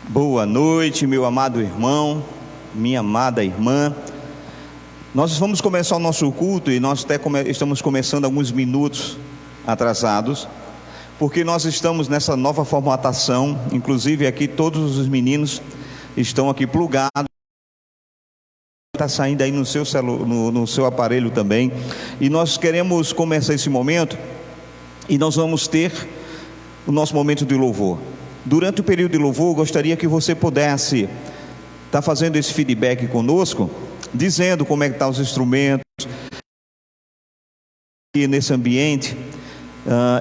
Boa noite, meu amado irmão, minha amada irmã. Nós vamos começar o nosso culto e nós até estamos começando alguns minutos atrasados, porque nós estamos nessa nova formatação. Inclusive aqui todos os meninos estão aqui plugados. Está saindo aí no seu aparelho também. E nós queremos começar esse momento e nós vamos ter o nosso momento de louvor. Durante o período de louvor, eu gostaria que você pudesse estar fazendo esse feedback conosco, dizendo como é que estão os instrumentos e nesse ambiente.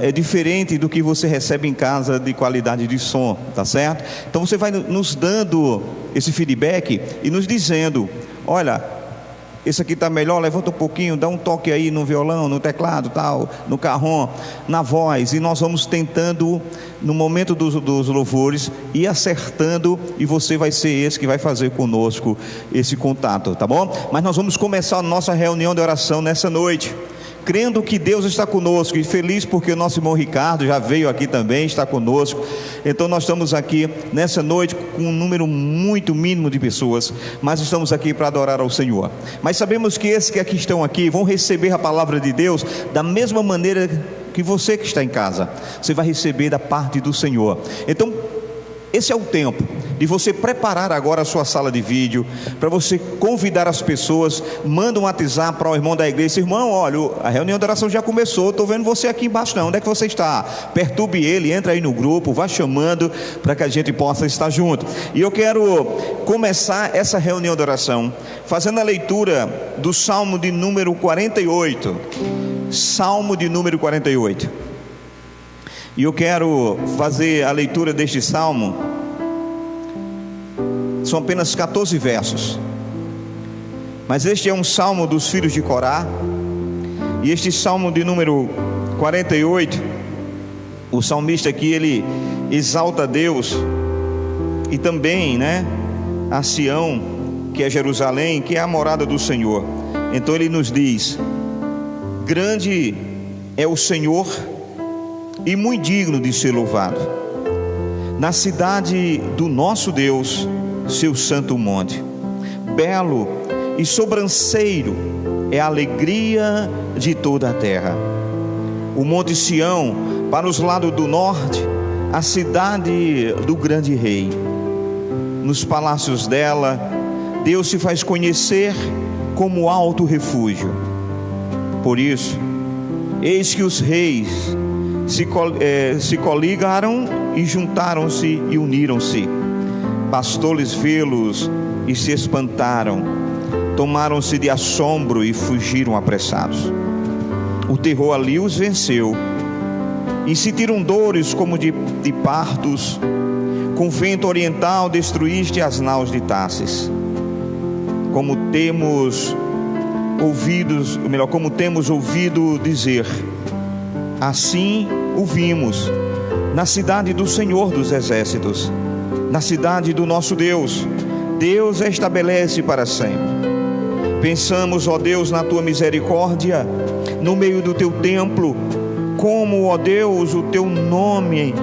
É diferente do que você recebe em casa de qualidade de som, tá certo? Então você vai nos dando esse feedback e nos dizendo: olha, esse aqui está melhor, levanta um pouquinho, dá um toque aí no violão, no teclado, tal, no carrom, na voz. E nós vamos tentando, no momento dos louvores, ir acertando, e você vai ser esse que vai fazer conosco esse contato, tá bom? Mas nós vamos começar a nossa reunião de oração nessa noite, crendo que Deus está conosco, e feliz porque o nosso irmão Ricardo já veio aqui também, está conosco. Então nós estamos aqui nessa noite com um número muito mínimo de pessoas, mas estamos aqui para adorar ao Senhor. Mas sabemos que esses que aqui estão aqui vão receber a palavra de Deus da mesma maneira que você que está em casa. Você vai receber da parte do Senhor. Então esse é o tempo de você preparar agora a sua sala de vídeo, para você convidar as pessoas. Manda um WhatsApp para o irmão da igreja: irmão, olha, a reunião de oração já começou, estou vendo você aqui embaixo não, onde é que você está? Perturbe ele, entra aí no grupo, vá chamando para que a gente possa estar junto. E eu quero começar essa reunião de oração fazendo a leitura do Salmo de número 48. Salmo de número 48. E eu quero fazer a leitura deste salmo. São apenas 14 versos, mas este é um salmo dos filhos de Corá. E este salmo de número 48, o salmista aqui, ele exalta a Deus e também, a Sião, que é Jerusalém, que é a morada do Senhor. Então ele nos diz: grande é o Senhor e muito digno de ser louvado na cidade do nosso Deus, seu santo monte. Belo e sobranceiro é a alegria de toda a terra. O monte Sião, para os lados do norte, a cidade do grande rei. Nos palácios dela, Deus se faz conhecer como alto refúgio. Por isso, eis que os reis se coligaram e juntaram-se e uniram-se. Bastou-lhes vê-los e se espantaram, tomaram-se de assombro e fugiram apressados. O terror ali os venceu e sentiram dores como de partos. Com vento oriental destruíste as naus de Tarsis. Como temos ouvido dizer, assim o vimos na cidade do Senhor dos Exércitos, na cidade do nosso Deus. Deus a estabelece para sempre. Pensamos, ó Deus, na tua misericórdia no meio do teu templo, como, ó Deus, o teu nome,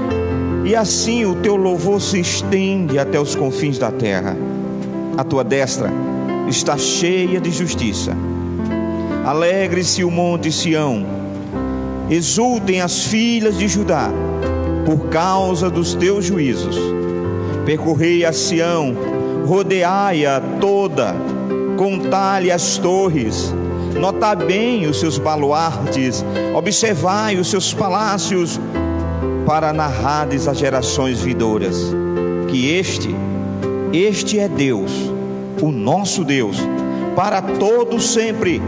e assim o teu louvor se estende até os confins da terra. A tua destra está cheia de justiça. Alegre-se o monte Sião, exultem as filhas de Judá por causa dos teus juízos. Percorrei a Sião, rodeai-a toda, contai-lhe as torres, notai bem os seus baluartes, observai os seus palácios, para narrades às gerações vindouras que este é Deus, o nosso Deus, para todo sempre.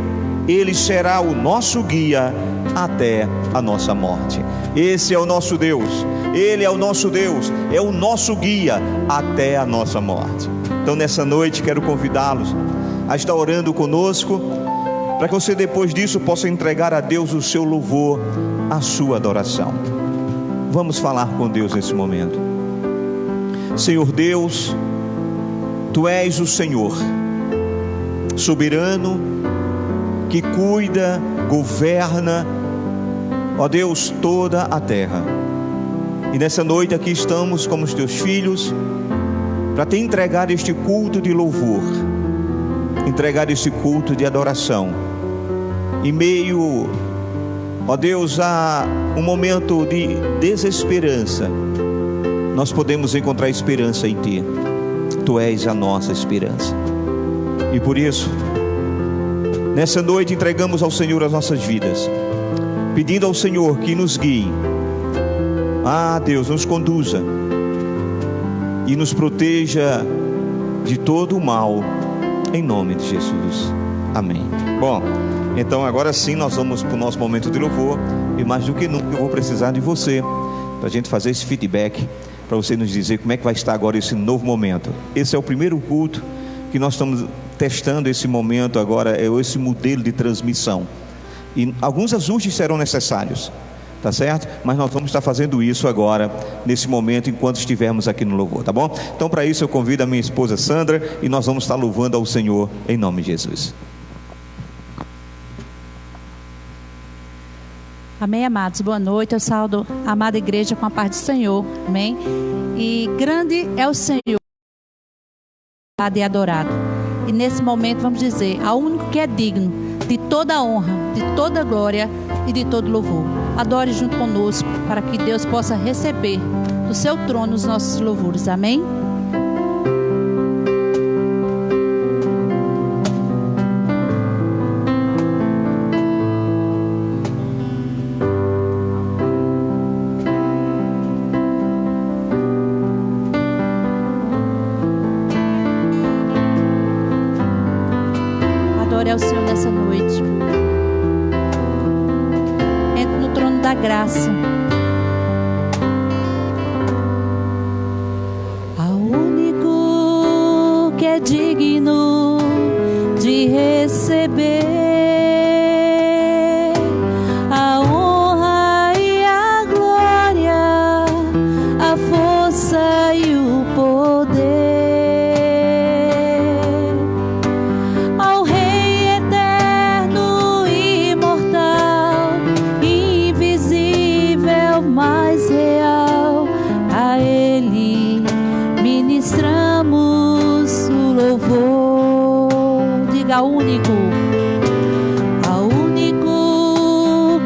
Ele será o nosso guia até a nossa morte. Esse é o nosso Deus, Ele é o nosso Deus, é o nosso guia até a nossa morte. Então nessa noite quero convidá-los a estar orando conosco, para que você depois disso possa entregar a Deus o seu louvor, a sua adoração. Vamos falar com Deus nesse momento. Senhor Deus, Tu és o Senhor soberano, que cuida, governa, ó Deus, toda a terra. E nessa noite aqui estamos como os teus filhos, para te entregar este culto de louvor, entregar este culto de adoração, em meio, ó Deus, a um momento de desesperança. Nós podemos encontrar esperança em Ti. Tu és a nossa esperança. E por isso, nessa noite entregamos ao Senhor as nossas vidas, pedindo ao Senhor que nos guie. Deus, nos conduza e nos proteja de todo o mal, em nome de Jesus. Amém. Bom, então agora sim nós vamos para o nosso momento de louvor. E mais do que nunca eu vou precisar de você, para a gente fazer esse feedback, para você nos dizer como é que vai estar agora esse novo momento. Esse é o primeiro culto que nós estamos testando esse momento agora, é esse modelo de transmissão. E alguns ajustes serão necessários, tá certo? Mas nós vamos estar fazendo isso agora, nesse momento, enquanto estivermos aqui no louvor, tá bom? Então, para isso eu convido a minha esposa Sandra, e nós vamos estar louvando ao Senhor, em nome de Jesus. Amém, amados, boa noite. Eu saúdo a amada igreja com a paz do Senhor, amém? E grande é o Senhor e adorado. E nesse momento vamos dizer, ao único que é digno de toda honra, de toda glória e de todo louvor. Adore junto conosco, para que Deus possa receber do seu trono os nossos louvores, amém? Adore ao Senhor nessa noite. Entre no trono da graça. Ao único que é digno de receber a honra e a glória, a força e o poder. Ao único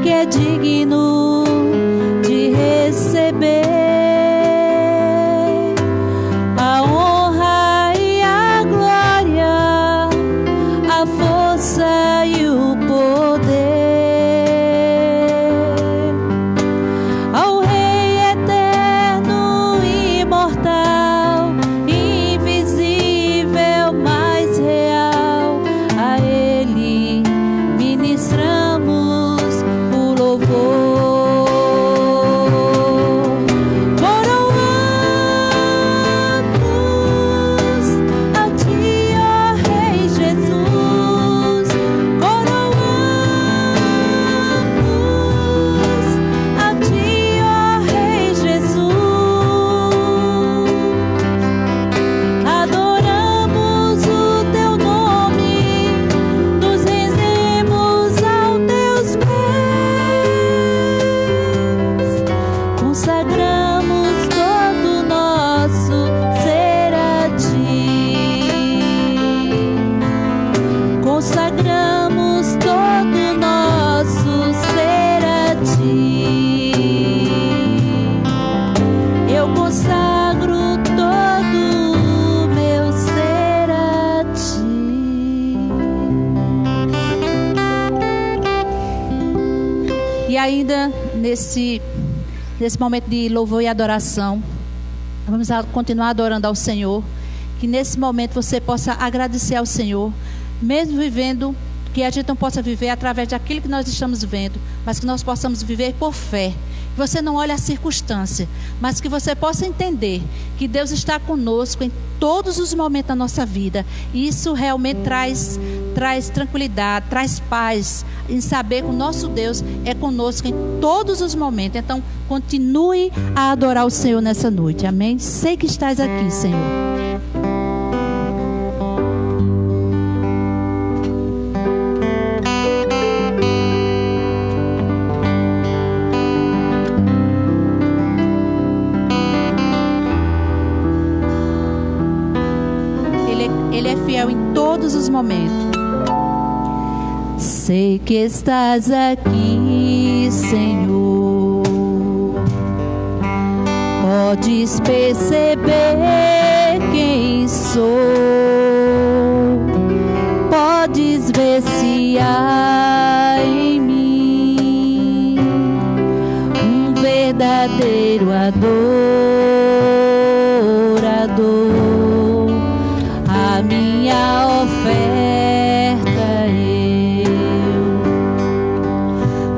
que é digno de receber a honra e a glória, a força e o poder, ao Rei eterno e imortal, invisível, mais real, a Ele ministramos o louvor. Coroamos a Ti, ó Rei Jesus. Coroamos a Ti, ó Rei Jesus. Adoramos o Teu nome, nos rendemos aos Teus pés, consagramos todo o nosso ser a Ti, consagramos todo o nosso ser a Ti. Eu consagro todo o meu ser a Ti. E ainda nesse momento de louvor e adoração, vamos continuar adorando ao Senhor. Que nesse momento você possa agradecer ao Senhor, mesmo vivendo, que a gente não possa viver através daquilo que nós estamos vendo, mas que nós possamos viver por fé. Que você não olhe a circunstância, mas que você possa entender que Deus está conosco em todos os momentos da nossa vida. E isso realmente traz tranquilidade, traz paz, em saber que o nosso Deus é conosco em todos os momentos. Então, continue a adorar o Senhor nessa noite, amém? Sei que estás aqui, Senhor. Ele é fiel em todos os momentos. Sei que estás aqui, Senhor. Podes perceber quem sou. Podes ver se há em mim um verdadeiro adorador. A minha oferta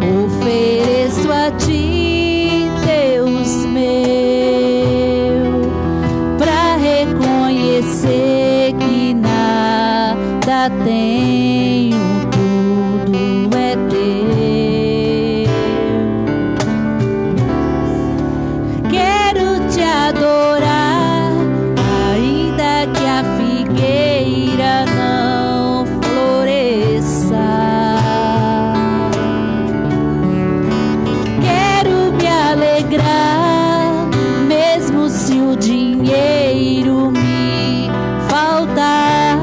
eu ofereço a ti, Deus meu, para reconhecer que nada tenho, tudo é teu. Quero te adorar, ainda que a figueira não floresça. Quero me alegrar, mesmo se o dinheiro me faltar.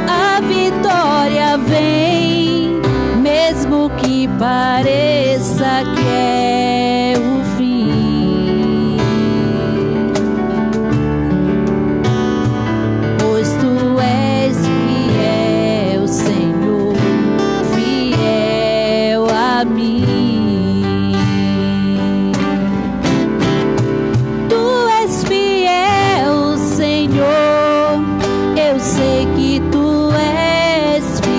A vitória vem, mesmo que pareça que é o fim. Pois tu és fiel, Senhor, fiel a mim. Tu és fiel, Senhor, eu sei que tu és fiel.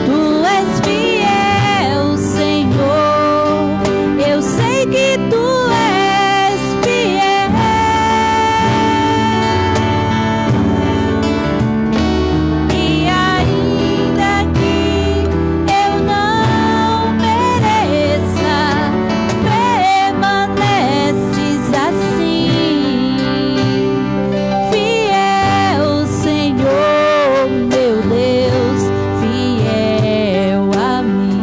Tu és fiel, Senhor, eu sei que tu és fiel. E ainda que eu não mereça, permaneces assim. Fiel, Senhor, meu Deus, fiel a mim.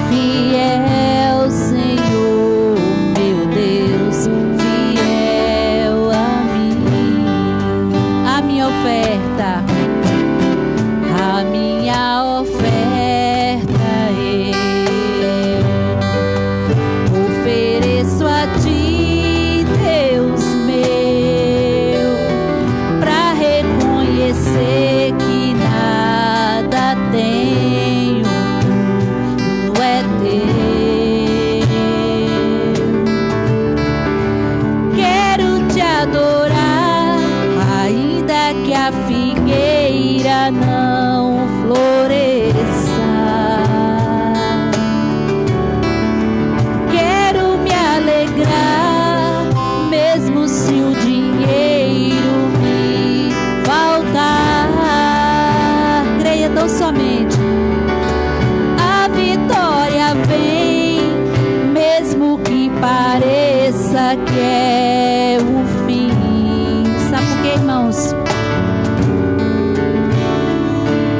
Fiel, Senhor, meu Deus, fiel a mim. A minha oferta, a minha oferta eu ofereço a ti, Deus meu, para reconhecer que nada tenho, tudo é teu. Quero te adorar, ainda que a figueira não floresça. Quero me alegrar, mesmo se o dinheiro me faltar. Creia tão somente. A vitória vem, mesmo que pareça que é o fim. Sabe por quê, irmãos?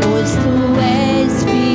Pois tu és fiel.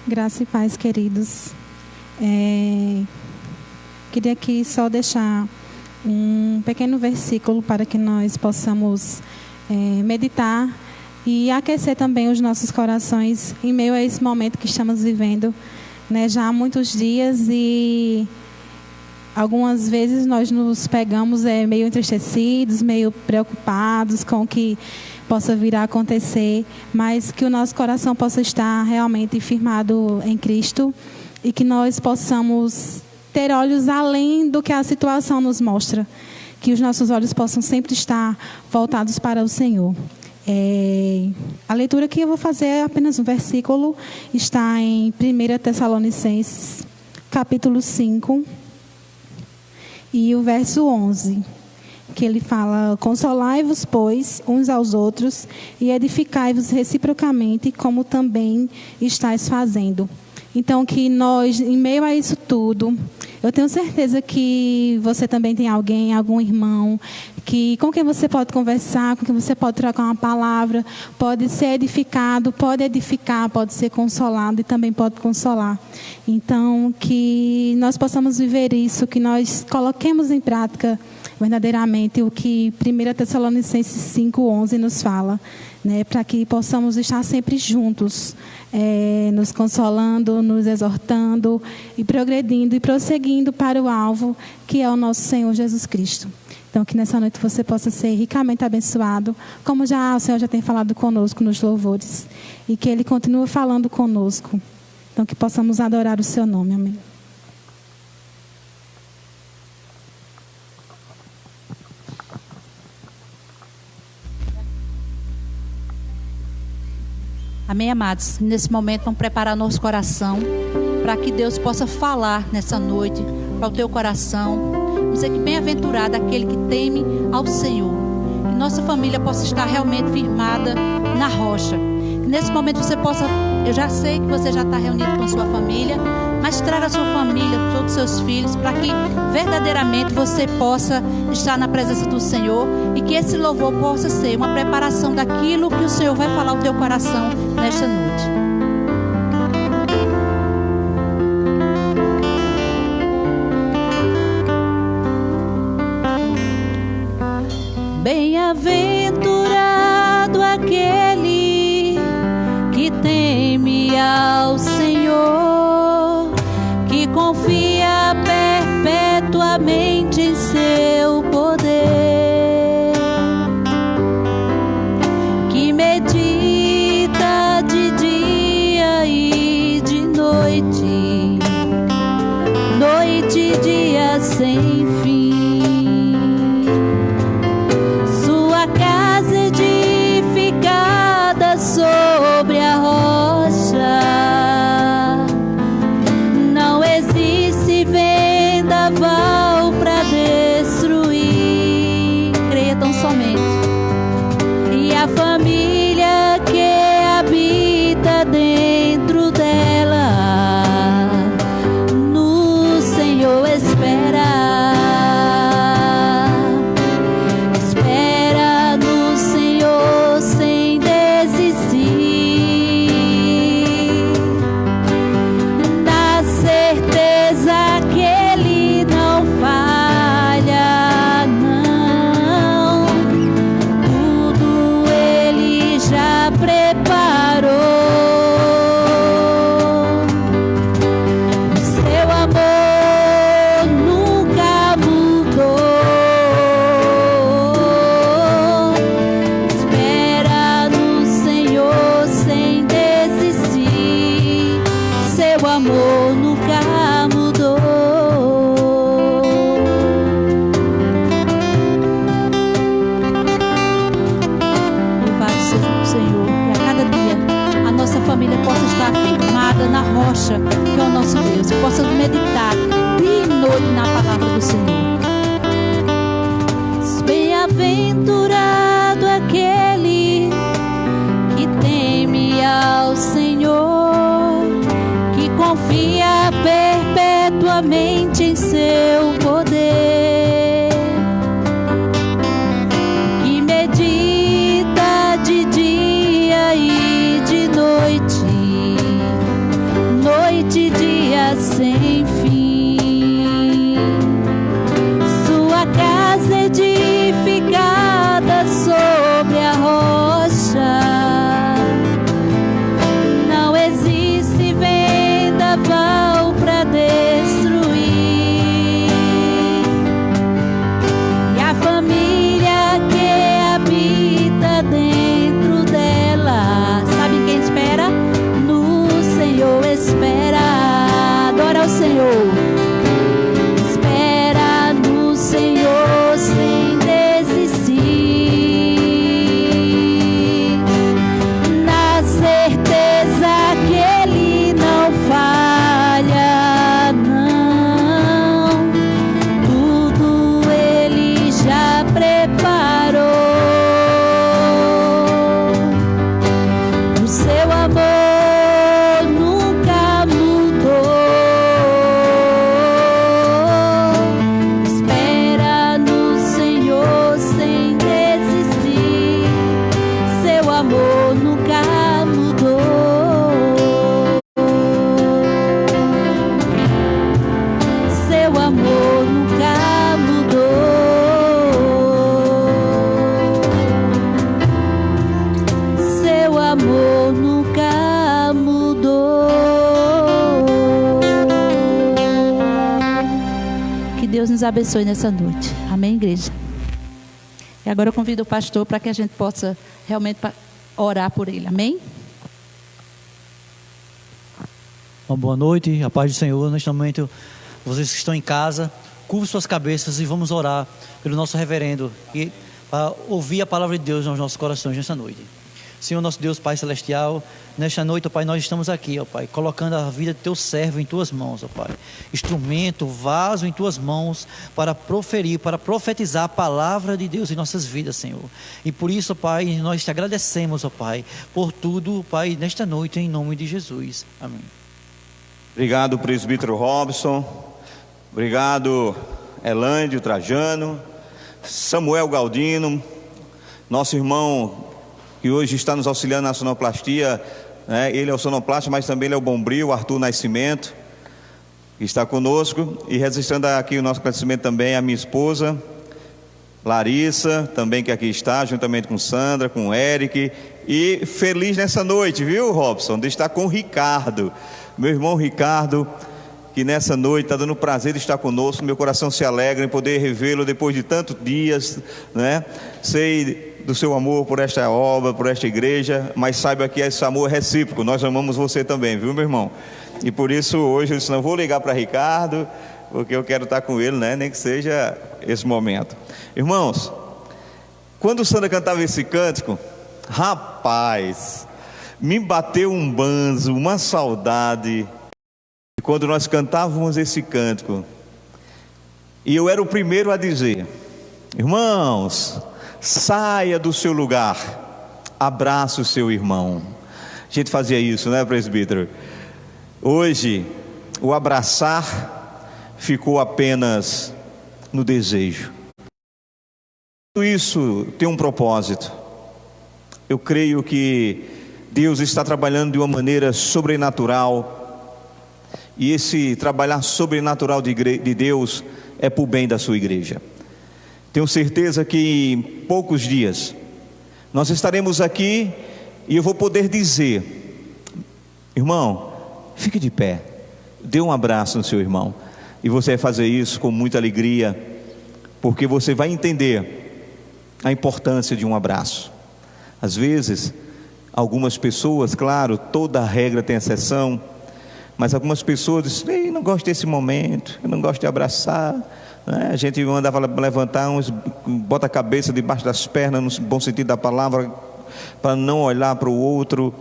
Graça e paz, queridos. Queria aqui só deixar um pequeno versículo para que nós possamos meditar e aquecer também os nossos corações em meio a esse momento que estamos vivendo, né, já há muitos dias, e algumas vezes nós nos pegamos meio entristecidos, meio preocupados com o que possa vir a acontecer, mas que o nosso coração possa estar realmente firmado em Cristo e que nós possamos ter olhos além do que a situação nos mostra, que os nossos olhos possam sempre estar voltados para o Senhor. A leitura que eu vou fazer é apenas um versículo, está em 1 Tessalonicenses, capítulo 5, e o verso 11, que ele fala: consolai-vos, pois, uns aos outros, e edificai-vos reciprocamente, como também estáis fazendo. Então, que nós, em meio a isso tudo, eu tenho certeza que você também tem alguém, algum irmão, com quem você pode conversar, com quem você pode trocar uma palavra, pode ser edificado, pode edificar, pode ser consolado e também pode consolar. Então, que nós possamos viver isso, que nós coloquemos em prática verdadeiramente o que 1 Tessalonicenses 5:11 nos fala, né, para que possamos estar sempre juntos, nos consolando, nos exortando e progredindo e prosseguindo para o alvo, que é o nosso Senhor Jesus Cristo. Então, que nessa noite você possa ser ricamente abençoado, como o Senhor já tem falado conosco nos louvores, e que Ele continue falando conosco. Então, que possamos adorar o Seu nome. Amém. Amém, amados? Nesse momento, vamos preparar nosso coração para que Deus possa falar nessa noite para o teu coração. Vamos dizer que bem-aventurado aquele que teme ao Senhor. Que nossa família possa estar realmente firmada na rocha. Que nesse momento você possa... Eu já sei que você já está reunido com sua família, mas traga a sua família, todos os seus filhos, para que verdadeiramente você possa estar na presença do Senhor e que esse louvor possa ser uma preparação daquilo que o Senhor vai falar ao teu coração nesta noite. Bem-aventurado aquele que teme ao Senhor, que confia perpetuamente em seu poder, que medita de dia e de noite, noite e dia sem fim. Sua casa edificada sobre a rocha, não existe vendaval para destruir. Creia tão somente. E a família que habita dentro dela, no Senhor espera. Espera no Senhor sem desistir, na certeza que Ele não falha, não. Tudo Ele já preparou. O seu amor nunca mudou. Espera no Senhor sem desistir. Seu amor nunca mudou. Louvado seja o Senhor, que a cada dia a nossa família possa estar firmada na rocha, que é o nosso Deus, e possa meditar dia e noite na palavra do Senhor. Bem-aventurado aquele que teme ao Senhor, que confia perpetuamente em seu poder, que medita de dia e de noite, abençoe nessa noite. Amém, igreja? E agora eu convido o pastor para que a gente possa realmente orar por ele. Amém? Uma boa noite, a paz do Senhor. Neste momento, vocês que estão em casa, curvam suas cabeças e vamos orar pelo nosso reverendo e para ouvir a palavra de Deus nos nossos corações nesta noite. Senhor, nosso Deus, Pai Celestial, nesta noite, ó Pai, nós estamos aqui, ó Pai, colocando a vida de Teu servo em Tuas mãos, ó Pai. Instrumento, vaso em Tuas mãos para proferir, para profetizar a palavra de Deus em nossas vidas, Senhor. E por isso, ó Pai, nós te agradecemos, ó Pai, por tudo, ó Pai, nesta noite, em nome de Jesus. Amém. Obrigado, presbítero Robson. Obrigado, Elândio Trajano, Samuel Galdino, nosso irmão que hoje está nos auxiliando na sonoplastia, né? Ele é o sonoplasta, mas também ele é o bombril, Arthur Nascimento, que está conosco. E registrando aqui o nosso agradecimento também à minha esposa, Larissa, também que aqui está, juntamente com Sandra, com o Eric. E feliz nessa noite, viu, Robson, de estar com o Ricardo, meu irmão Ricardo, que nessa noite está dando o prazer de estar conosco. Meu coração se alegra em poder revê-lo depois de tantos dias, né? Sei do seu amor por esta obra, por esta igreja, mas saiba que esse amor é recíproco. Nós amamos você também, viu, meu irmão? E por isso hoje eu disse, não vou ligar para Ricardo, porque eu quero estar com ele, né? Nem que seja esse momento. Irmãos, quando o Sandra cantava esse cântico, rapaz, me bateu um banzo, uma saudade. E quando nós cantávamos esse cântico, e eu era o primeiro a dizer, irmãos, saia do seu lugar, abraça o seu irmão. A gente fazia isso, né, presbítero? Hoje, o abraçar ficou apenas no desejo. Tudo isso tem um propósito. Eu creio que Deus está trabalhando de uma maneira sobrenatural, e esse trabalhar sobrenatural de Deus é para o bem da sua igreja. Tenho certeza que em poucos dias nós estaremos aqui e eu vou poder dizer, irmão, fique de pé, dê um abraço no seu irmão, e você vai fazer isso com muita alegria, porque você vai entender a importância de um abraço. Às vezes, algumas pessoas, claro, toda regra tem exceção, mas algumas pessoas dizem, ei, não gosto desse momento, eu não gosto de abraçar, né? A gente mandava levantar uns, bota a cabeça debaixo das pernas, no bom sentido da palavra, para não olhar para o outro.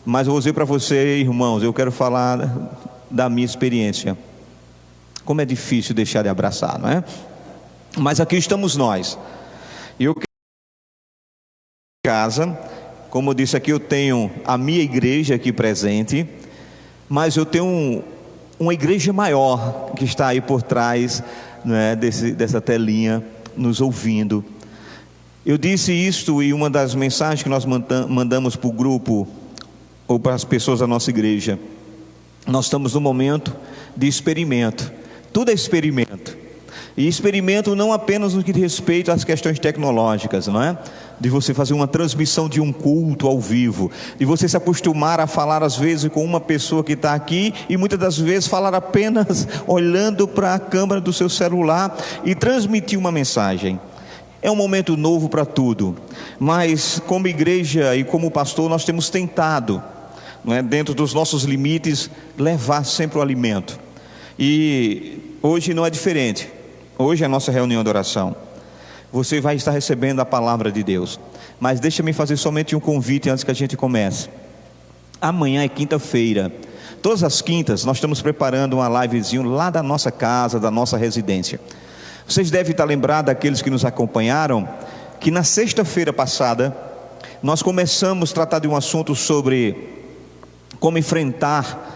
Mas eu vou dizer para você, irmãos, eu quero falar da minha experiência. Como é difícil deixar de abraçar, não é? Mas aqui estamos nós. E eu quero casa, como eu disse aqui, eu tenho a minha igreja aqui presente, mas eu tenho uma igreja maior que está aí por trás, né, dessa telinha, nos ouvindo. Eu disse isto em uma das mensagens que nós mandamos para o grupo, ou para as pessoas da nossa igreja. Nós estamos num momento de experimento. Tudo é experimento. E experimento não apenas no que diz respeito às questões tecnológicas, não é? De você fazer uma transmissão de um culto ao vivo, de você se acostumar a falar às vezes com uma pessoa que está aqui, e muitas das vezes falar apenas olhando para a câmera do seu celular e transmitir uma mensagem. É um momento novo para tudo, mas como igreja e como pastor nós temos tentado, não é, dentro dos nossos limites, levar sempre o alimento. E hoje não é diferente. Hoje é a nossa reunião de oração. Você vai estar recebendo a palavra de Deus. Mas deixa-me fazer somente um convite antes que a gente comece. Amanhã é quinta-feira. Todas as quintas nós estamos preparando uma livezinho lá da nossa casa, da nossa residência. Vocês devem estar lembrados, daqueles que nos acompanharam, que na sexta-feira passada nós começamos a tratar de um assunto sobre como enfrentar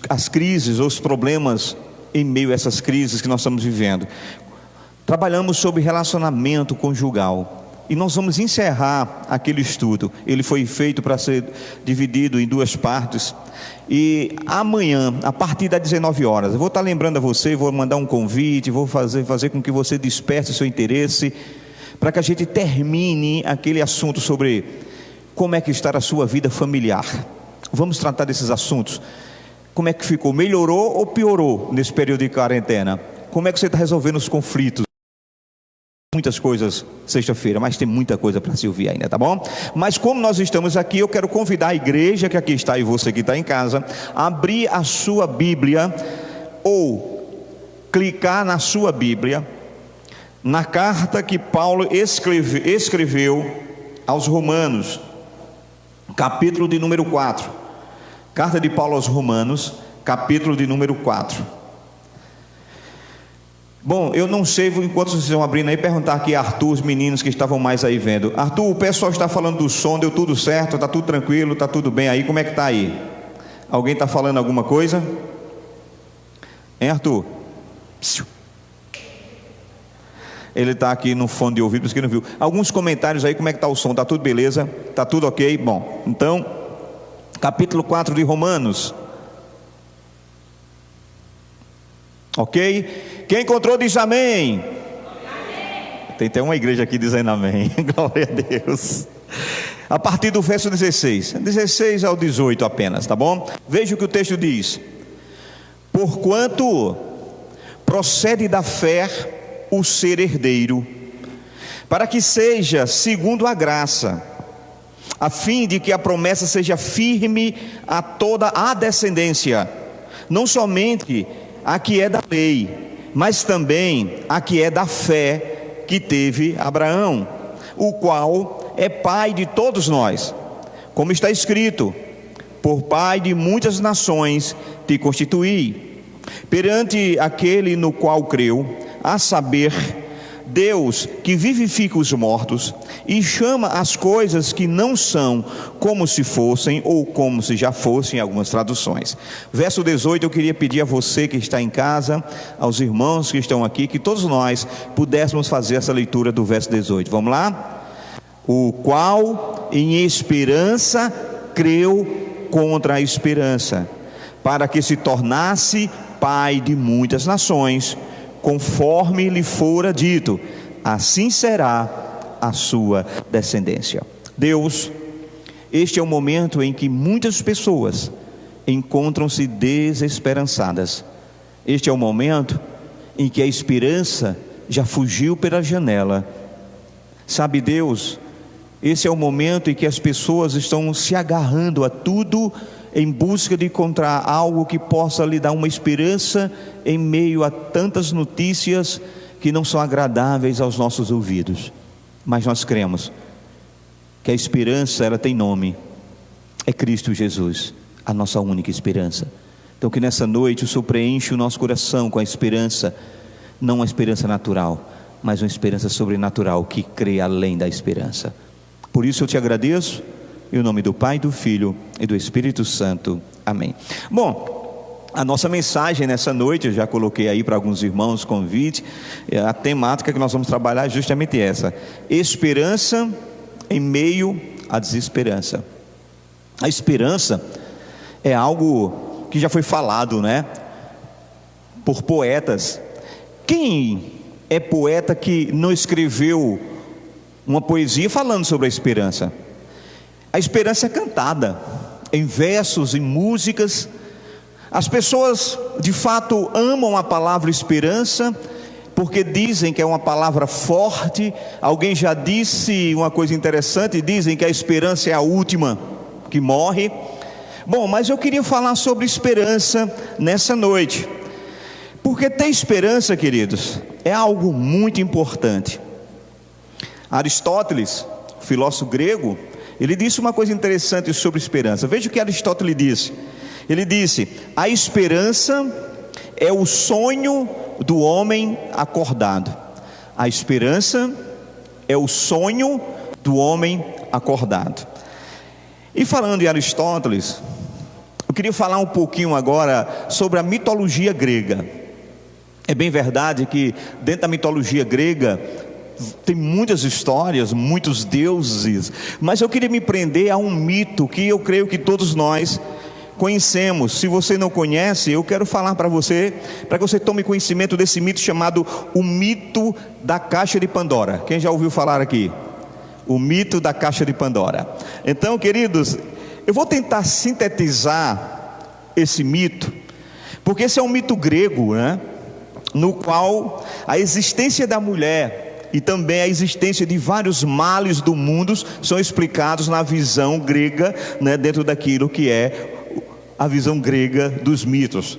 as crises ou os problemas em meio a essas crises que nós estamos vivendo. Trabalhamos sobre relacionamento conjugal, e nós vamos encerrar aquele estudo. Ele foi feito para ser dividido em duas partes, e amanhã, a partir das 19 horas, eu vou estar lembrando a você, vou mandar um convite, vou fazer com que você desperte o seu interesse, para que a gente termine aquele assunto sobre como é que está a sua vida familiar. Vamos tratar desses assuntos. Como é que ficou? Melhorou ou piorou nesse período de quarentena? como é que você está resolvendo os conflitos? Muitas coisas sexta-feira, mas tem muita coisa para se ouvir ainda, tá bom? Mas como nós estamos aqui, eu quero convidar a igreja que aqui está e você que está em casa, a abrir a sua Bíblia ou clicar na sua Bíblia, na carta que Paulo escreveu aos Romanos, capítulo de número 4. Carta de Paulo aos Romanos, capítulo de número 4. Bom, eu não sei, enquanto vocês estão abrindo aí, perguntar aqui a Arthur, os meninos que estavam mais aí vendo. Arthur, o pessoal está falando do som, deu tudo certo, está tudo tranquilo, está tudo bem aí, como é que está aí? Alguém está falando alguma coisa? Hein, Arthur? Ele está aqui no fone de ouvido, por isso que não viu. Alguns comentários aí, como é que está o som? Está tudo beleza? Está tudo ok? Bom, então, capítulo 4 de Romanos. Ok? Quem encontrou diz amém. Amém. Tem até uma igreja aqui dizendo amém. Glória a Deus. A partir do verso 16 ao 18 apenas, tá bom? Veja o que o texto diz: porquanto procede da fé o ser herdeiro, para que seja segundo a graça, a fim de que a promessa seja firme a toda a descendência, não somente a que é da lei, mas também a que é da fé que teve Abraão, o qual é pai de todos nós, como está escrito: por pai de muitas nações te constituí, perante aquele no qual creu, a saber, Deus que vivifica os mortos e chama as coisas que não são como se fossem, ou como se já fossem, em algumas traduções. Verso 18, eu queria pedir a você que está em casa, aos irmãos que estão aqui, que todos nós pudéssemos fazer essa leitura do verso 18. Vamos lá? O qual em esperança creu contra a esperança, para que se tornasse pai de muitas nações, conforme lhe fora dito, assim será a sua descendência. Deus, este é o momento em que muitas pessoas encontram-se desesperançadas. Este é o momento em que a esperança já fugiu pela janela. Sabe, Deus, esse é o momento em que as pessoas estão se agarrando a tudo em busca de encontrar algo que possa lhe dar uma esperança em meio a tantas notícias que não são agradáveis aos nossos ouvidos. Mas nós cremos que a esperança, ela tem nome, é Cristo Jesus, a nossa única esperança. Então que nessa noite o Senhor preenche o nosso coração com a esperança, não uma esperança natural, mas uma esperança sobrenatural que crê além da esperança. Por isso eu te agradeço, em nome do Pai, do Filho e do Espírito Santo. Amém. Bom, a nossa mensagem nessa noite, eu já coloquei aí para alguns irmãos convite, a temática que nós vamos trabalhar é justamente essa: esperança em meio à desesperança. A esperança é algo que já foi falado, né, por poetas. Quem é poeta que não escreveu uma poesia falando sobre a esperança? A esperança é cantada em versos, em músicas. As pessoas de fato amam a palavra esperança, porque dizem que é uma palavra forte. Alguém já disse uma coisa interessante, dizem que a esperança é a última que morre. Bom, mas eu queria falar sobre esperança nessa noite, porque ter esperança, queridos, é algo muito importante. Aristóteles, filósofo grego, ele disse uma coisa interessante sobre esperança. Veja o que Aristóteles disse. Ele disse: a esperança é o sonho do homem acordado. A esperança é o sonho do homem acordado. E falando em Aristóteles, eu queria falar um pouquinho agora sobre a mitologia grega. É bem verdade que dentro da mitologia grega tem muitas histórias, muitos deuses, mas eu queria me prender a um mito que eu creio que todos nós conhecemos. Se você não conhece, eu quero falar para você, para que você tome conhecimento desse mito chamado o mito da caixa de Pandora. Quem já ouviu falar aqui? O mito da caixa de Pandora. Então, queridos, eu vou tentar sintetizar esse mito, porque esse é um mito grego, né? no qual a existência da mulher e também a existência de vários males do mundo são explicados na visão grega, né, dentro daquilo que é a visão grega dos mitos.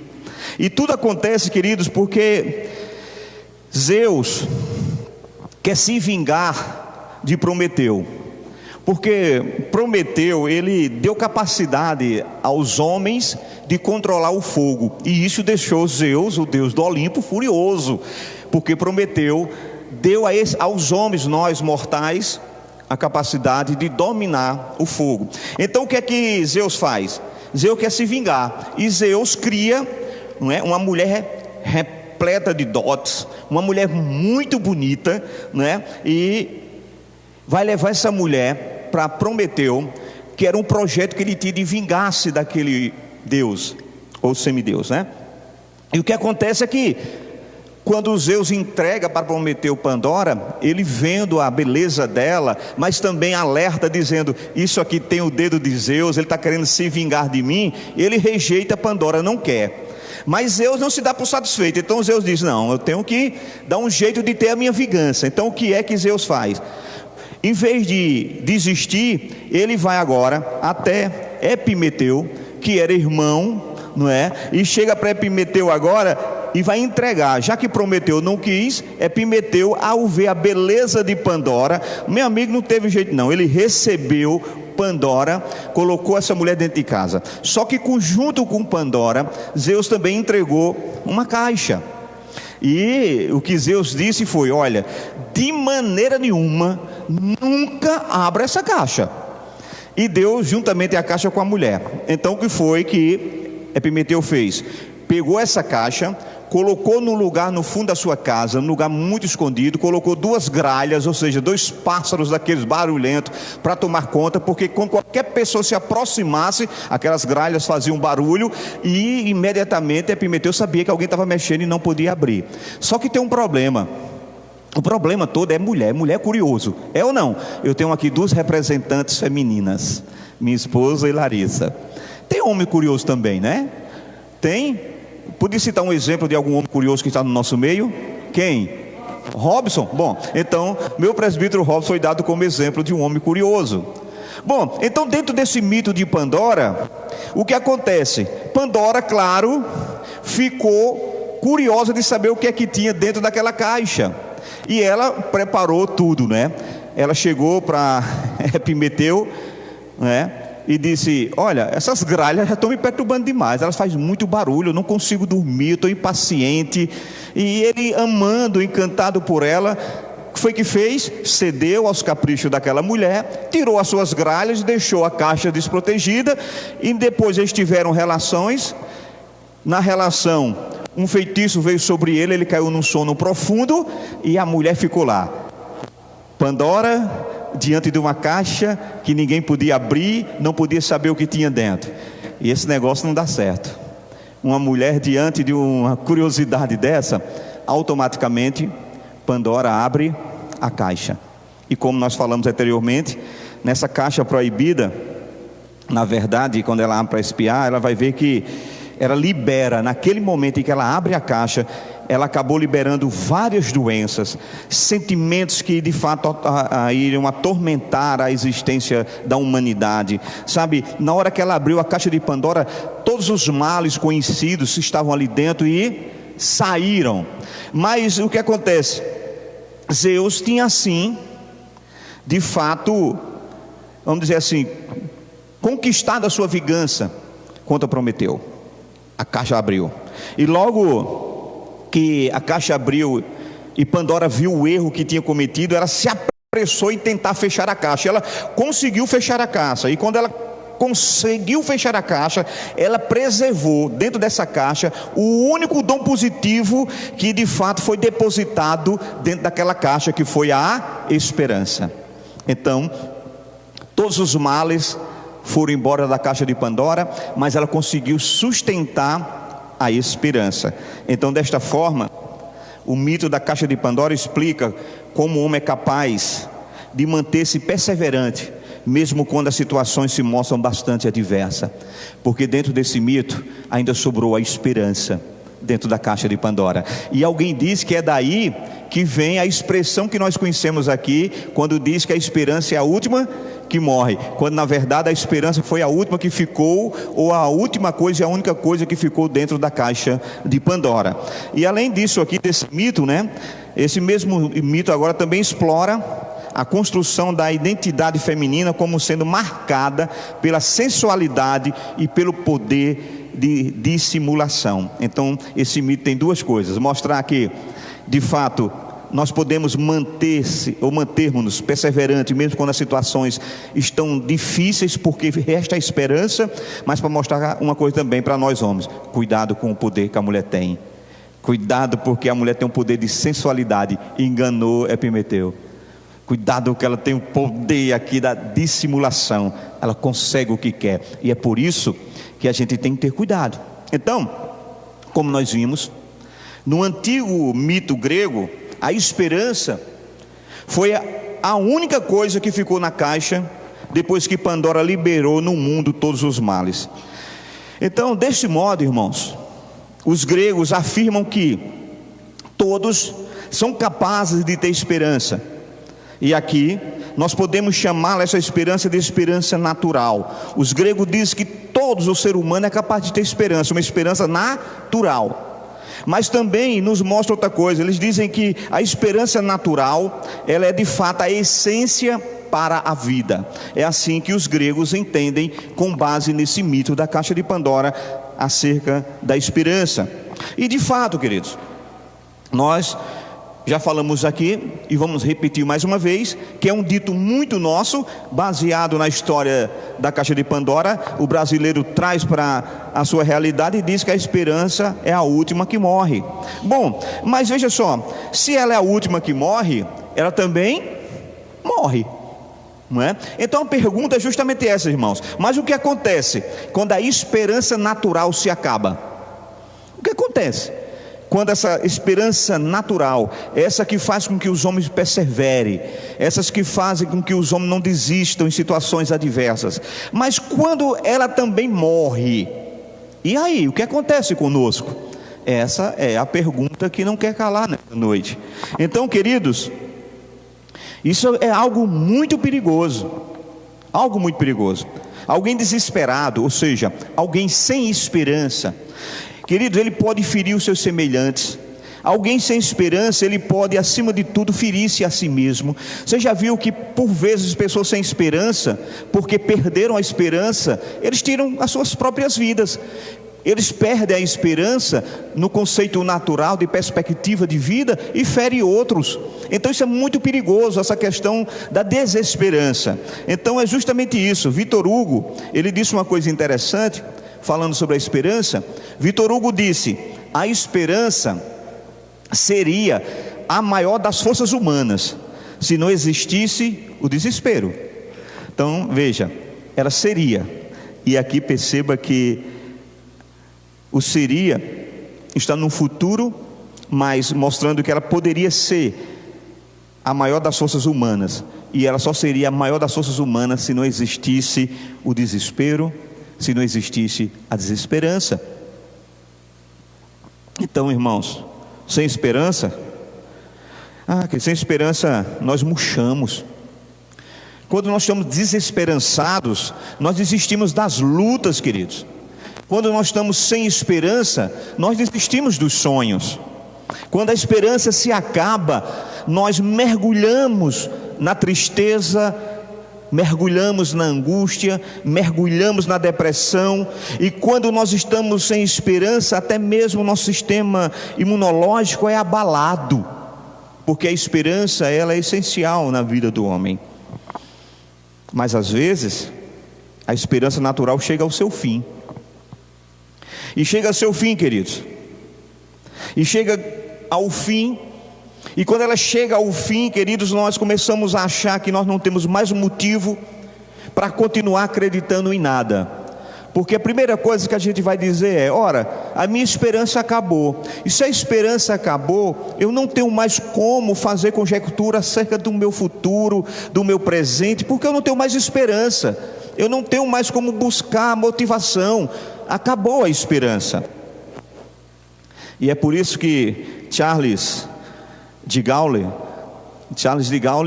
E tudo acontece, queridos, porque Zeus quer se vingar de Prometeu. Porque Prometeu, ele deu capacidade aos homens de controlar o fogo. E isso deixou Zeus, o deus do Olimpo, furioso. Porque Prometeu deu aos homens, nós mortais, a capacidade de dominar o fogo. Então o que é que Zeus faz? Zeus quer se vingar. E Zeus cria, não é, uma mulher repleta de dotes, uma mulher muito bonita, né? E vai levar essa mulher para Prometeu, que era um projeto que ele tinha de vingar-se daquele deus, ou semideus, né? E o que acontece é que, quando Zeus entrega para Prometeu Pandora, ele vendo a beleza dela, mas também alerta dizendo, isso aqui tem o dedo de Zeus, ele está querendo se vingar de mim, ele rejeita Pandora, não quer. Mas Zeus não se dá por satisfeito, então Zeus diz, não, eu tenho que dar um jeito de ter a minha vingança. Então o que é que Zeus faz? Em vez de desistir, ele vai agora até Epimeteu, que era irmão, não é? E chega para Epimeteu agora e vai entregar. Já que Prometeu não quis, Epimeteu, ao ver a beleza de Pandora, meu amigo, não teve jeito não, ele recebeu Pandora, colocou essa mulher dentro de casa. Só que junto com Pandora, Zeus também entregou uma caixa. E o que Zeus disse foi, olha, de maneira nenhuma, nunca abra essa caixa. E deu juntamente a caixa com a mulher. Então o que foi que Epimeteu fez? Pegou essa caixa, colocou num lugar no fundo da sua casa, num lugar muito escondido, colocou 2 gralhas, ou seja, 2 pássaros daqueles barulhentos para tomar conta, porque quando qualquer pessoa se aproximasse, aquelas gralhas faziam barulho e imediatamente Epimeteu sabia que alguém estava mexendo e não podia abrir. Só que tem um problema. O problema todo é mulher é curioso, é ou não? Eu tenho aqui 2 representantes femininas, minha esposa e Larissa. Tem homem curioso também, né? Tem? Podia citar um exemplo de algum homem curioso que está no nosso meio? Quem? Robson? Bom, então meu presbítero Robson foi dado como exemplo de um homem curioso. Bom, então dentro desse mito de Pandora, o que acontece? Pandora, claro, ficou curiosa de saber o que é que tinha dentro daquela caixa. E ela preparou tudo, né? Ela chegou para Epimeteu, né? E disse, olha, essas gralhas já estão me perturbando demais, elas fazem muito barulho, eu não consigo dormir, estou impaciente. E ele, amando, encantado por ela, o que foi que fez? Cedeu aos caprichos daquela mulher, tirou as suas gralhas, deixou a caixa desprotegida. E depois eles tiveram relações. Na relação, um feitiço veio sobre ele, ele caiu num sono profundo e a mulher ficou lá. Pandora, diante de uma caixa que ninguém podia abrir, não podia saber o que tinha dentro. E esse negócio não dá certo. Uma mulher diante de uma curiosidade dessa, automaticamente Pandora abre a caixa. E como nós falamos anteriormente, nessa caixa proibida, na verdade, quando ela abre para espiar, ela vai ver que ela libera, naquele momento em que ela abre a caixa, ela acabou liberando várias doenças, sentimentos que de fato iriam atormentar a existência da humanidade. Sabe, na hora que ela abriu a caixa de Pandora, todos os males conhecidos estavam ali dentro e saíram. Mas o que acontece? Zeus tinha assim, de fato, vamos dizer assim, conquistado a sua vingança contra Prometeu. A caixa abriu, e logo que a caixa abriu e Pandora viu o erro que tinha cometido, ela se apressou em tentar fechar a caixa. Ela conseguiu fechar a caixa, e quando ela conseguiu fechar a caixa, ela preservou dentro dessa caixa o único dom positivo que de fato foi depositado dentro daquela caixa, que foi a esperança. Então todos os males foram embora da caixa de Pandora, mas ela conseguiu sustentar a esperança. Então, desta forma, o mito da caixa de Pandora explica como o homem é capaz de manter-se perseverante, mesmo quando as situações se mostram bastante adversas, porque dentro desse mito ainda sobrou a esperança. dentro da caixa de Pandora. E alguém diz que é daí que vem a expressão que nós conhecemos aqui, quando diz que a esperança é a última que morre, quando na verdade a esperança foi a última que ficou, ou a última coisa e a única coisa que ficou dentro da caixa de Pandora. E além disso aqui, desse mito, né? Esse mesmo mito agora também explora a construção da identidade feminina como sendo marcada pela sensualidade e pelo poder de dissimulação. Então, esse mito tem duas coisas: mostrar que, de fato, nós podemos manter-se ou mantermos-nos perseverantes mesmo quando as situações estão difíceis, porque resta a esperança, mas para mostrar uma coisa também para nós homens: cuidado com o poder que a mulher tem. Cuidado, porque a mulher tem um poder de sensualidade. Enganou Epimeteu. Cuidado, que ela tem o poder aqui da dissimulação. Ela consegue o que quer. E é por isso que a gente tem que ter cuidado. Então, como nós vimos, no antigo mito grego, a esperança foi a única coisa que ficou na caixa depois que Pandora liberou no mundo todos os males. Então, deste modo, irmãos, os gregos afirmam que todos são capazes de ter esperança. E aqui nós podemos chamar essa esperança de esperança natural. Os gregos dizem que todos, o ser humano é capaz de ter esperança, uma esperança natural. Mas também nos mostra outra coisa. Eles dizem que a esperança natural, ela é de fato a essência para a vida. É assim que os gregos entendem, com base nesse mito da caixa de Pandora, acerca da esperança. E de fato, queridos, nós já falamos aqui e vamos repetir mais uma vez, que é um dito muito nosso, baseado na história da caixa de Pandora. O brasileiro traz para a sua realidade e diz que a esperança é a última que morre. Bom, mas veja só, se ela é a última que morre, ela também morre, não é? Então a pergunta é justamente essa, irmãos: mas o que acontece quando a esperança natural se acaba? O que acontece quando essa esperança natural, essa que faz com que os homens perseverem, essas que fazem com que os homens não desistam em situações adversas, mas quando ela também morre, e aí, o que acontece conosco? Essa é a pergunta que não quer calar nessa noite. Então, queridos, isso é algo muito perigoso. Algo muito perigoso. Alguém desesperado, ou seja, alguém sem esperança, queridos, ele pode ferir os seus semelhantes. Alguém sem esperança, ele pode, acima de tudo, ferir-se a si mesmo. Você já viu que, por vezes, pessoas sem esperança, porque perderam a esperança, eles tiram as suas próprias vidas. Eles perdem a esperança no conceito natural de perspectiva de vida e ferem outros. Então isso é muito perigoso, essa questão da desesperança. Então é justamente isso. Victor Hugo, ele disse uma coisa interessante, falando sobre a esperança. Victor Hugo disse: a esperança seria a maior das forças humanas, se não existisse o desespero. Então veja, ela seria, e aqui perceba que o seria está no futuro, mas mostrando que ela poderia ser a maior das forças humanas, e ela só seria a maior das forças humanas se não existisse o desespero, se não existisse a desesperança. Então, irmãos, sem esperança, sem esperança nós murchamos. Quando nós estamos desesperançados, nós desistimos das lutas, queridos. Quando nós estamos sem esperança, nós desistimos dos sonhos. Quando a esperança se acaba, nós mergulhamos na tristeza, mergulhamos na angústia, mergulhamos na depressão. E quando nós estamos sem esperança, até mesmo o nosso sistema imunológico é abalado, porque a esperança, ela é essencial na vida do homem. Mas às vezes a esperança natural chega ao seu fim. E chega ao seu fim, queridos. E chega ao fim. E quando ela chega ao fim, queridos, nós começamos a achar que nós não temos mais um motivo para continuar acreditando em nada. Porque a primeira coisa que a gente vai dizer é: ora, a minha esperança acabou. E se a esperança acabou, eu não tenho mais como fazer conjectura acerca do meu futuro, do meu presente, porque eu não tenho mais esperança. Eu não tenho mais como buscar motivação. Acabou a esperança. E é por isso que Charles de Gaulle,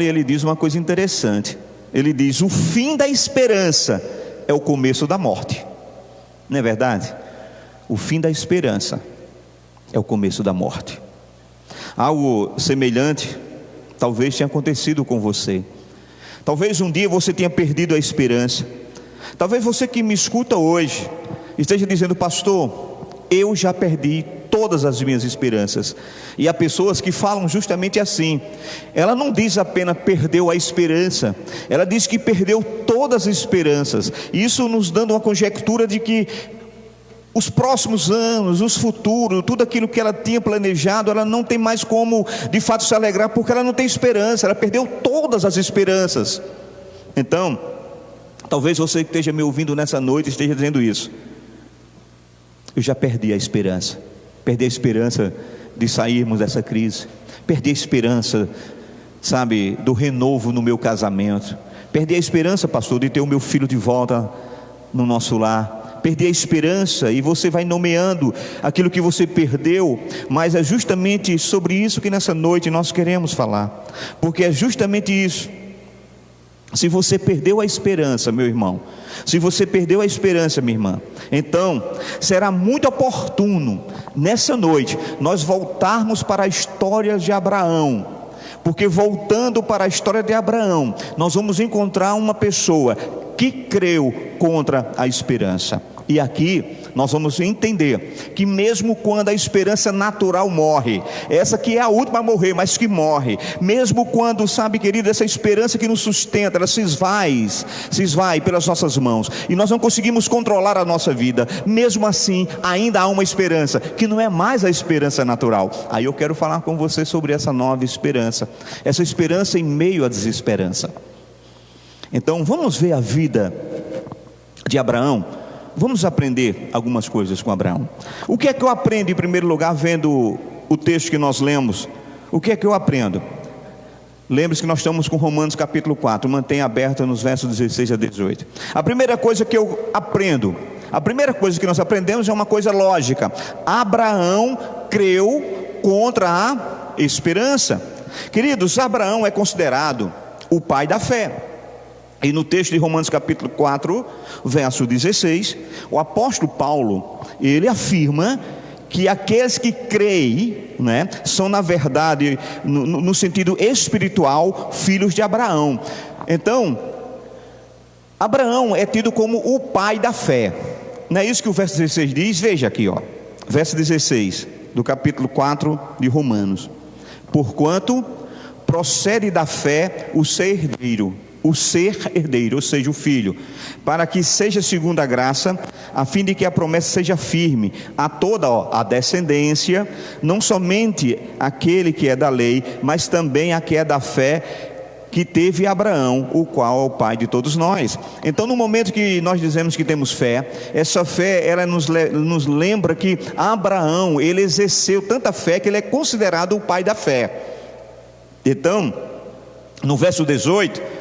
ele diz uma coisa interessante. Ele diz: o fim da esperança é o começo da morte. Não é verdade? O fim da esperança é o começo da morte. Algo semelhante talvez tenha acontecido com você. Talvez um dia você tenha perdido a esperança. Talvez você que me escuta hoje esteja dizendo: pastor, eu já perdi todas as minhas esperanças. E há pessoas que falam justamente assim. Ela não diz apenas perdeu a esperança, ela diz que perdeu todas as esperanças. Isso nos dando uma conjectura de que os próximos anos, os futuros, tudo aquilo que ela tinha planejado, ela não tem mais como de fato se alegrar, porque ela não tem esperança, ela perdeu todas as esperanças. Então, talvez você que esteja me ouvindo nessa noite esteja dizendo isso: eu já perdi a esperança. Perdi a esperança de sairmos dessa crise. Perdi a esperança, sabe, do renovo no meu casamento. Perdi a esperança, pastor, de ter o meu filho de volta no nosso lar. Perdi a esperança, e você vai nomeando aquilo que você perdeu. Mas é justamente sobre isso que nessa noite nós queremos falar. Porque é justamente isso. Se você perdeu a esperança, meu irmão, se você perdeu a esperança, minha irmã, então será muito oportuno nessa noite nós voltarmos para a história de Abraão. Porque voltando para a história de Abraão, nós vamos encontrar uma pessoa que creu contra a esperança. E aqui nós vamos entender que mesmo quando a esperança natural morre, essa que é a última a morrer, mas que morre, mesmo quando, sabe, querido, essa esperança que nos sustenta, ela se esvai pelas nossas mãos, e nós não conseguimos controlar a nossa vida, mesmo assim ainda há uma esperança, que não é mais a esperança natural. Aí eu quero falar com você sobre essa nova esperança, essa esperança em meio à desesperança. Então vamos ver a vida de Abraão. Vamos aprender algumas coisas com Abraão. O que é que eu aprendo em primeiro lugar vendo o texto que nós lemos? O que é que eu aprendo? Lembre-se que nós estamos com Romanos capítulo 4. Mantenha aberto nos versos 16 a 18. A primeira coisa que eu aprendo, a primeira coisa que nós aprendemos é uma coisa lógica. Abraão creu contra a esperança. Queridos, Abraão é considerado o pai da fé. E no texto de Romanos capítulo 4, verso 16, o apóstolo Paulo, ele afirma que aqueles que creem, né, são na verdade, no sentido espiritual, filhos de Abraão. Então, Abraão é tido como o pai da fé. Não é isso que o verso 16 diz? Veja aqui, ó, verso 16 do capítulo 4 de Romanos: porquanto procede da fé o ser herdeiro, ou seja, o filho, para que seja segundo a graça, a fim de que a promessa seja firme a toda a descendência, não somente aquele que é da lei, mas também a que é da fé, que teve Abraão, o qual é o pai de todos nós. Então, no momento que nós dizemos que temos fé, essa fé, ela nos lembra que Abraão, ele exerceu tanta fé que ele é considerado o pai da fé. Então, no verso 18,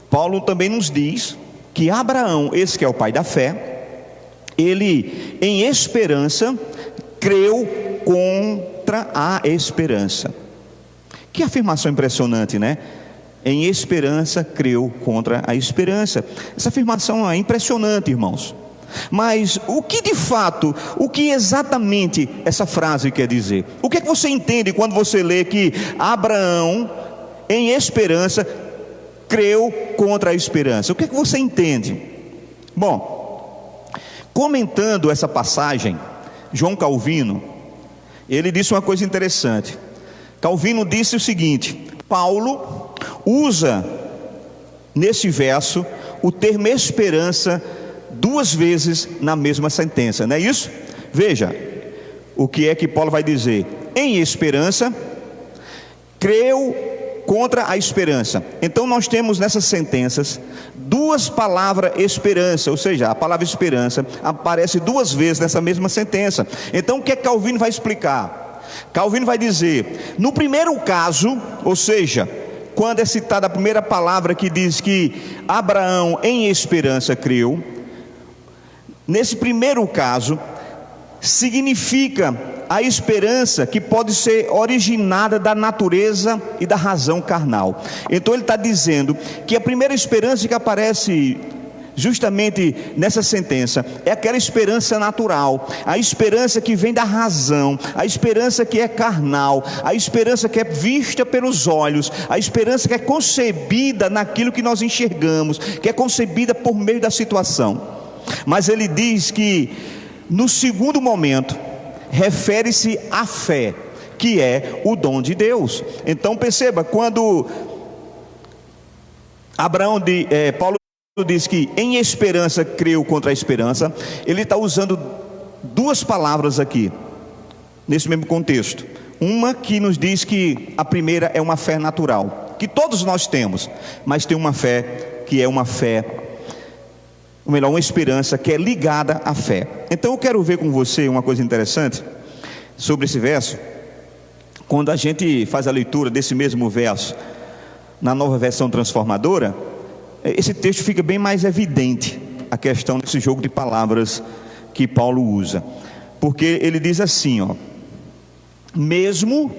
Paulo também nos diz que Abraão, esse que é o pai da fé, ele em esperança creu contra a esperança. Que afirmação impressionante, né? Em esperança creu contra a esperança. Essa afirmação é impressionante, irmãos. Mas o que de fato, o que exatamente essa frase quer dizer? O que é que você entende quando você lê que Abraão em esperança creu contra a esperança? O que é que você entende? Bom, comentando essa passagem, João Calvino, ele disse uma coisa interessante. Calvino disse o seguinte: Paulo usa nesse verso o termo esperança duas vezes na mesma sentença, não é isso? Veja o que é que Paulo vai dizer: em esperança creu contra a esperança. Então nós temos nessas sentenças duas palavras esperança, ou seja, a palavra esperança aparece duas vezes nessa mesma sentença. Então o que é que Calvino vai explicar? Calvino vai dizer, no primeiro caso, ou seja, quando é citada a primeira palavra que diz que Abraão em esperança creu, nesse primeiro caso significa a esperança que pode ser originada da natureza e da razão carnal. Então ele está dizendo que a primeira esperança que aparece justamente nessa sentença é aquela esperança natural, a esperança que vem da razão, a esperança que é carnal, a esperança que é vista pelos olhos, a esperança que é concebida naquilo que nós enxergamos, que é concebida por meio da situação. Mas ele diz que no segundo momento refere-se à fé, que é o dom de Deus. Então perceba, quando Paulo diz que em esperança creu contra a esperança, ele está usando duas palavras aqui, nesse mesmo contexto. Uma que nos diz que a primeira é uma fé natural, que todos nós temos, mas tem uma fé que é uma fé, ou melhor, uma esperança que é ligada à fé. Então eu quero ver com você uma coisa interessante sobre esse verso. Quando a gente faz a leitura desse mesmo verso na Nova Versão Transformadora, esse texto fica bem mais evidente, a questão desse jogo de palavras que Paulo usa, porque ele diz assim, ó: mesmo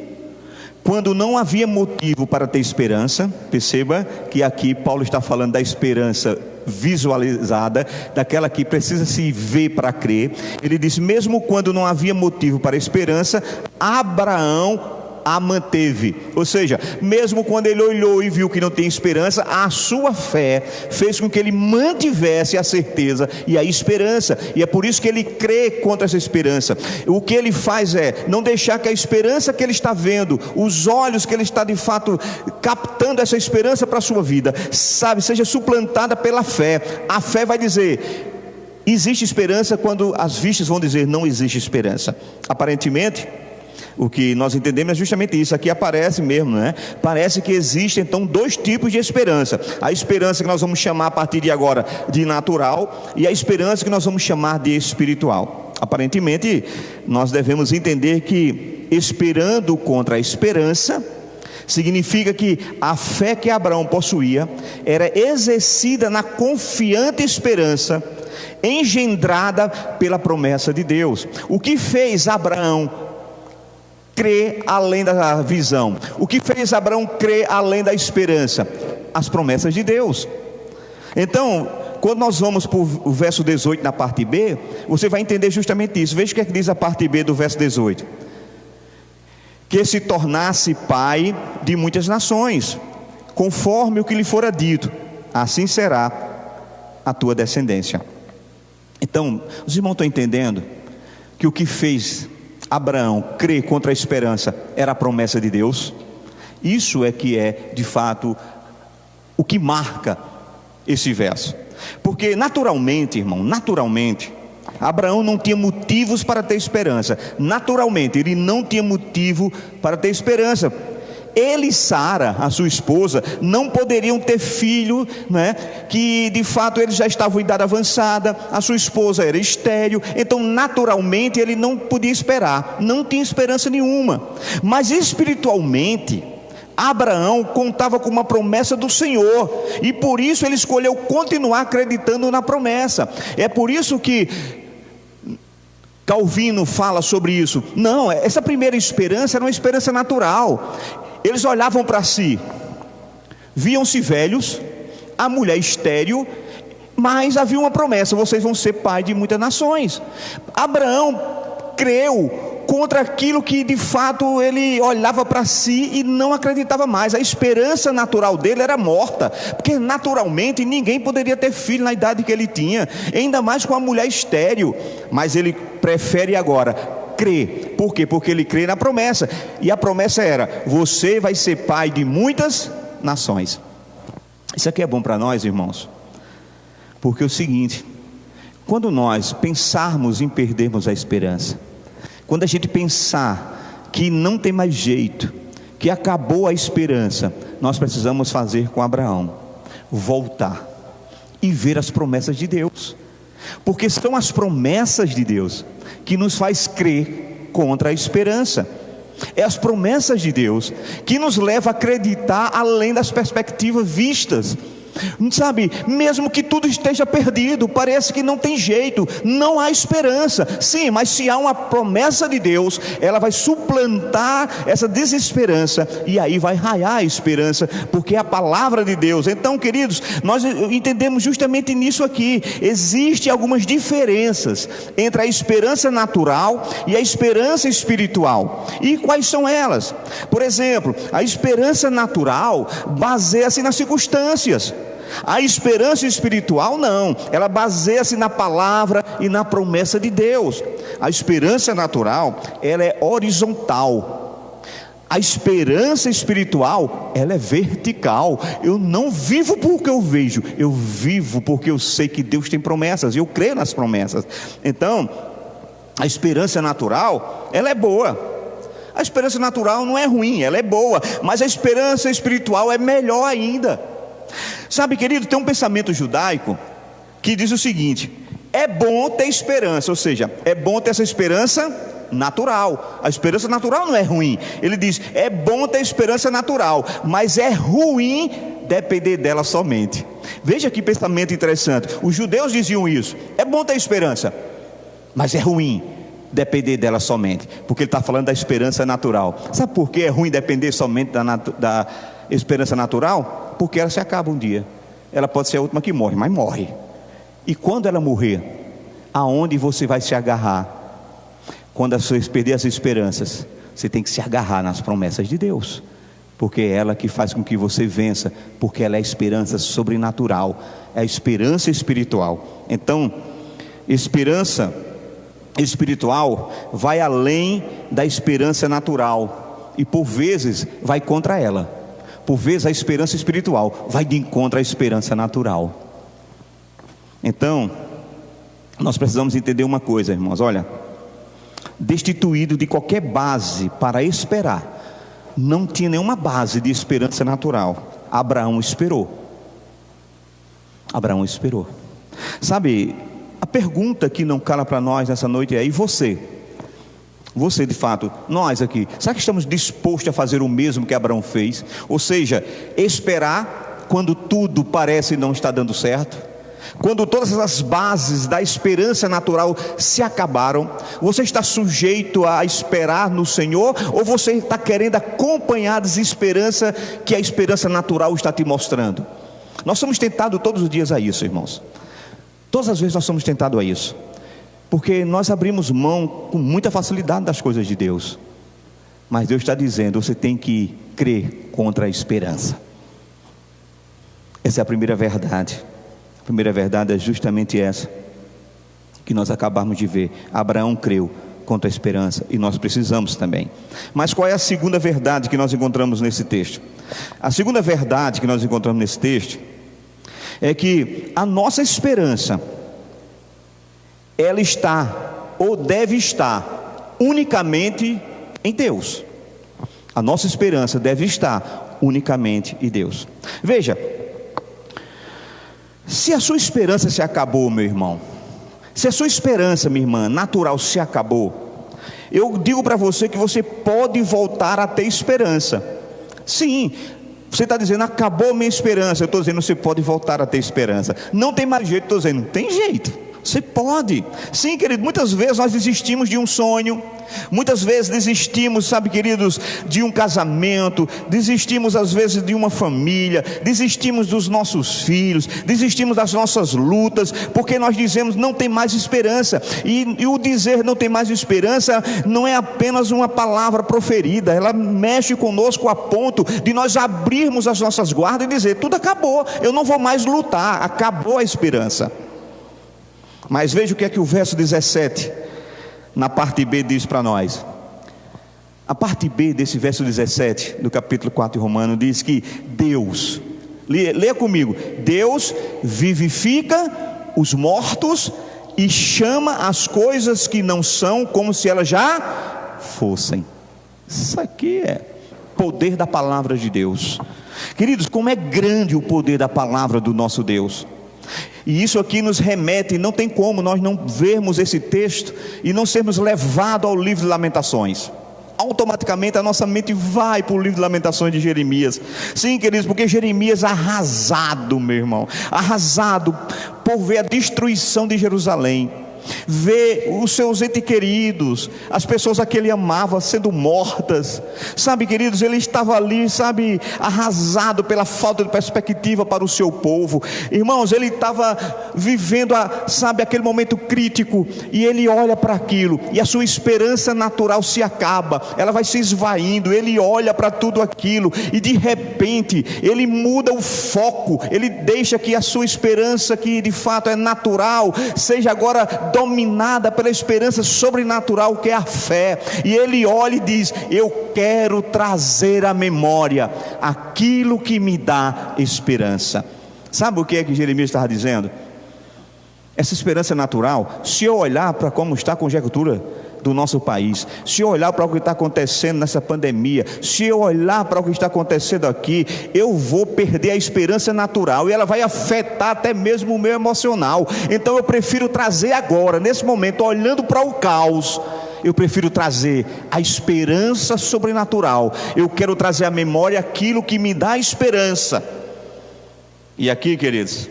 quando não havia motivo para ter esperança. Perceba que aqui Paulo está falando da esperança visualizada, daquela que precisa se ver para crer. Ele diz: mesmo quando não havia motivo para esperança, Abraão a manteve. Ou seja, mesmo quando ele olhou e viu que não tem esperança, a sua fé fez com que ele mantivesse a certeza e a esperança, e é por isso que ele crê contra essa esperança. O que ele faz é não deixar que a esperança que ele está vendo, os olhos que ele está de fato captando essa esperança para a sua vida, seja suplantada pela fé. A fé vai dizer: existe esperança, quando as vistas vão dizer não existe esperança. Aparentemente, o que nós entendemos é justamente isso. Aqui aparece mesmo, né? Parece que existem então dois tipos de esperança: a esperança que nós vamos chamar a partir de agora de natural, e a esperança que nós vamos chamar de espiritual. Aparentemente nós devemos entender que esperando contra a esperança significa que a fé que Abraão possuía era exercida na confiante esperança engendrada pela promessa de Deus. O que fez Abraão crer além da visão? O que fez Abraão crer além da esperança? As promessas de Deus. Então, quando nós vamos para o verso 18 na parte B, você vai entender justamente isso. Veja o que é que diz a parte B do verso 18: que se tornasse pai de muitas nações, conforme o que lhe fora dito, assim será a tua descendência. Então, os irmãos estão entendendo que o que fez Abraão crer contra a esperança era a promessa de Deus? Isso é que é de fato o que marca esse verso. Porque naturalmente, irmão, Abraão não tinha motivos para ter esperança. Naturalmente ele não tinha motivo para ter esperança. Ele e Sara, a sua esposa, não poderiam ter filho, né? Que de fato eles já estavam em idade avançada, a sua esposa era estéril. Então naturalmente ele não podia esperar, não tinha esperança nenhuma. Mas espiritualmente Abraão contava com uma promessa do Senhor, e por isso ele escolheu continuar acreditando na promessa. É por isso que Calvino fala sobre isso. Não, essa primeira esperança era uma esperança natural. Eles olhavam para si, viam-se velhos, a mulher estéril, mas havia uma promessa: vocês vão ser pai de muitas nações. Abraão creu contra aquilo que de fato ele olhava para si e não acreditava mais. A esperança natural dele era morta, porque naturalmente ninguém poderia ter filho na idade que ele tinha, ainda mais com a mulher estéril. Mas ele prefere agora crer. Por quê? Porque ele crê na promessa, e a promessa era: você vai ser pai de muitas nações. Isso aqui é bom para nós, irmãos, porque é o seguinte: quando nós pensarmos em perdermos a esperança, quando a gente pensar que não tem mais jeito, que acabou a esperança, nós precisamos fazer com Abraão: voltar e ver as promessas de Deus, porque são as promessas de Deus que nos faz crer contra a esperança. É as promessas de Deus que nos leva a acreditar além das perspectivas vistas. Sabe, mesmo que tudo esteja perdido, parece que não tem jeito, não há esperança. Sim, mas se há uma promessa de Deus, ela vai suplantar essa desesperança, e aí vai raiar a esperança, porque é a palavra de Deus. Então, queridos, nós entendemos justamente nisso aqui. Existem algumas diferenças entre a esperança natural e a esperança espiritual. E quais são elas? Por exemplo, a esperança natural baseia-se nas circunstâncias. A esperança espiritual não, ela baseia-se na palavra e na promessa de Deus. A esperança natural, ela é horizontal. A esperança espiritual, ela é vertical. Eu não vivo porque eu vejo, eu vivo porque eu sei que Deus tem promessas, e eu creio nas promessas. Então, a esperança natural, ela é boa. A esperança natural não é ruim, ela é boa, mas a esperança espiritual é melhor ainda. Sabe, querido, tem um pensamento judaico que diz o seguinte: é bom ter esperança, ou seja, é bom ter essa esperança natural. A esperança natural não é ruim. Ele diz: é bom ter esperança natural, mas é ruim depender dela somente. Veja que pensamento interessante. Os judeus diziam isso: é bom ter esperança, mas é ruim depender dela somente, porque ele está falando da esperança natural. Sabe por que é ruim depender somente da esperança natural? Porque ela se acaba um dia. Ela pode ser a última que morre, mas morre. E quando ela morrer, aonde você vai se agarrar? Quando você perder as esperanças, você tem que se agarrar nas promessas de Deus, porque é ela que faz com que você vença, porque ela é a esperança sobrenatural, é a esperança espiritual. Então, esperança espiritual vai além da esperança natural, e por vezes vai contra ela. Por vezes a esperança espiritual vai de encontro à esperança natural. Então, nós precisamos entender uma coisa, irmãos. Olha, destituído de qualquer base para esperar, não tinha nenhuma base de esperança natural, Abraão esperou. Abraão esperou. Sabe, a pergunta que não cala para nós nessa noite é: e você? Você de fato, nós aqui, será que estamos dispostos a fazer o mesmo que Abraão fez? Ou seja, esperar quando tudo parece não estar dando certo, quando todas as bases da esperança natural se acabaram. Você está sujeito a esperar no Senhor, ou você está querendo acompanhar a desesperança que a esperança natural está te mostrando? Nós somos tentados todos os dias a isso, irmãos. Todas as vezes nós somos tentados a isso, porque nós abrimos mão com muita facilidade das coisas de Deus. Mas Deus está dizendo: você tem que crer contra a esperança. Essa é a primeira verdade. A primeira verdade é justamente essa que nós acabamos de ver. Abraão creu contra a esperança, e nós precisamos também. Mas qual é a segunda verdade que nós encontramos nesse texto? A segunda verdade que nós encontramos nesse texto é que a nossa esperança, ela está, ou deve estar, unicamente em Deus. A nossa esperança deve estar unicamente em Deus. Veja, se a sua esperança se acabou, meu irmão, se a sua esperança, minha irmã, natural se acabou, eu digo para você que você pode voltar a ter esperança. Sim, você está dizendo: acabou minha esperança. Eu estou dizendo: você pode voltar a ter esperança. Não tem mais jeito. Estou dizendo: tem jeito. Você pode. Sim, querido, muitas vezes nós desistimos de um sonho, muitas vezes desistimos, sabe, queridos, de um casamento, desistimos às vezes de uma família, desistimos dos nossos filhos, desistimos das nossas lutas, porque nós dizemos: não tem mais esperança. E o dizer não tem mais esperança não é apenas uma palavra proferida, ela mexe conosco a ponto de nós abrirmos as nossas guardas e dizer: tudo acabou, eu não vou mais lutar, acabou a esperança. Mas veja o que o verso 17, na parte B, diz para nós. A parte B desse verso 17, do capítulo 4 de Romanos, diz que Deus, leia comigo: Deus vivifica os mortos e chama as coisas que não são como se elas já fossem. Isso aqui é poder da palavra de Deus. Queridos, como é grande o poder da palavra do nosso Deus. E isso aqui nos remete, não tem como nós não vermos esse texto e não sermos levados ao livro de Lamentações. automaticamente a nossa mente vai para o livro de Lamentações de Jeremias. Sim, queridos, porque Jeremias arrasado, meu irmão, arrasado por ver a destruição de Jerusalém, ver os seus entes queridos, as pessoas a que ele amava sendo mortas, sabe, queridos, ele estava ali, sabe, arrasado pela falta de perspectiva para o seu povo. Irmãos, ele estava vivendo, sabe, aquele momento crítico, e ele olha para aquilo, e a sua esperança natural se acaba, ela vai se esvaindo. Ele olha para tudo aquilo, e de repente, ele muda o foco, ele deixa que a sua esperança, que de fato é natural, seja agora dominada pela esperança sobrenatural, que é a fé. E ele olha e diz: eu quero trazer à memória aquilo que me dá esperança. Sabe o que é que Jeremias estava dizendo? Essa esperança natural, se eu olhar para como está a conjectura do nosso país, se eu olhar para o que está acontecendo nessa pandemia, se eu olhar para o que está acontecendo aqui, eu vou perder a esperança natural, e ela vai afetar até mesmo o meu emocional. Então eu prefiro trazer agora, nesse momento, olhando para o caos, eu prefiro trazer a esperança sobrenatural. Eu quero trazer à memória aquilo que me dá esperança. E aqui, queridos,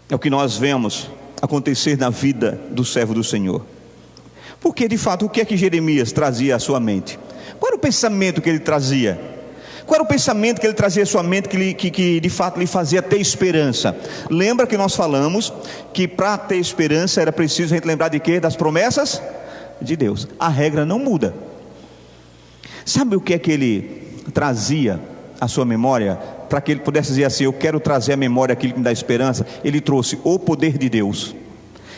é o que nós vemos acontecer na vida do servo do Senhor. Porque de fato, o que é que Jeremias trazia à sua mente? Qual era o pensamento que ele trazia? Qual era o pensamento que ele trazia à sua mente, que de fato lhe fazia ter esperança? Lembra que nós falamos que para ter esperança era preciso a gente lembrar de quê? Das promessas de Deus. A regra não muda. Sabe o que é que ele trazia à sua memória, para que ele pudesse dizer assim: eu quero trazer à memória aquilo que me dá esperança? Ele trouxe o poder de Deus,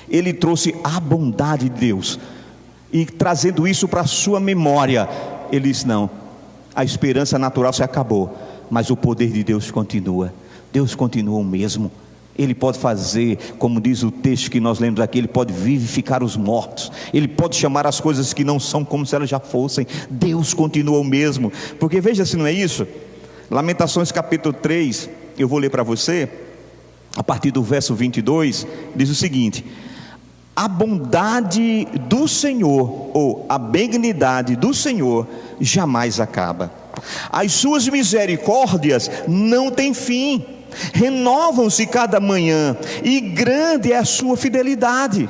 ele trouxe a bondade de Deus, e trazendo isso para a sua memória, ele disse: não, a esperança natural se acabou, mas o poder de Deus continua. Deus continua o mesmo. Ele pode fazer, como diz o texto que nós lemos aqui, ele pode vivificar os mortos, ele pode chamar as coisas que não são como se elas já fossem. Deus continua o mesmo. Porque veja se não é isso. Lamentações capítulo 3, eu vou ler para você, a partir do verso 22, diz o seguinte: a bondade do Senhor, ou a benignidade do Senhor, jamais acaba, as suas misericórdias não têm fim, renovam-se cada manhã, e grande é a sua fidelidade.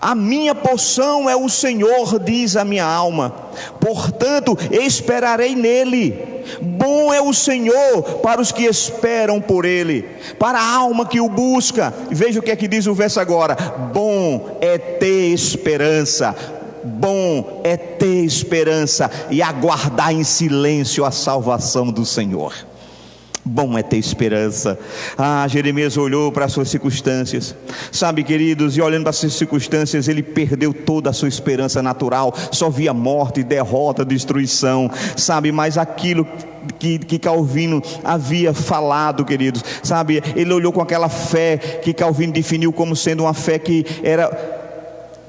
A minha porção é o Senhor, diz a minha alma, portanto esperarei nele. Bom é o Senhor para os que esperam por ele, para a alma que o busca. Veja o que é que diz o verso agora: bom é ter esperança, bom é ter esperança e aguardar em silêncio a salvação do Senhor. Bom é ter esperança. Jeremias olhou para as suas circunstâncias, sabe, queridos, e olhando para as suas circunstâncias, ele perdeu toda a sua esperança natural, só via morte, derrota, destruição, sabe, mas aquilo que Calvino havia falado, queridos, sabe, ele olhou com aquela fé que Calvino definiu como sendo uma fé que era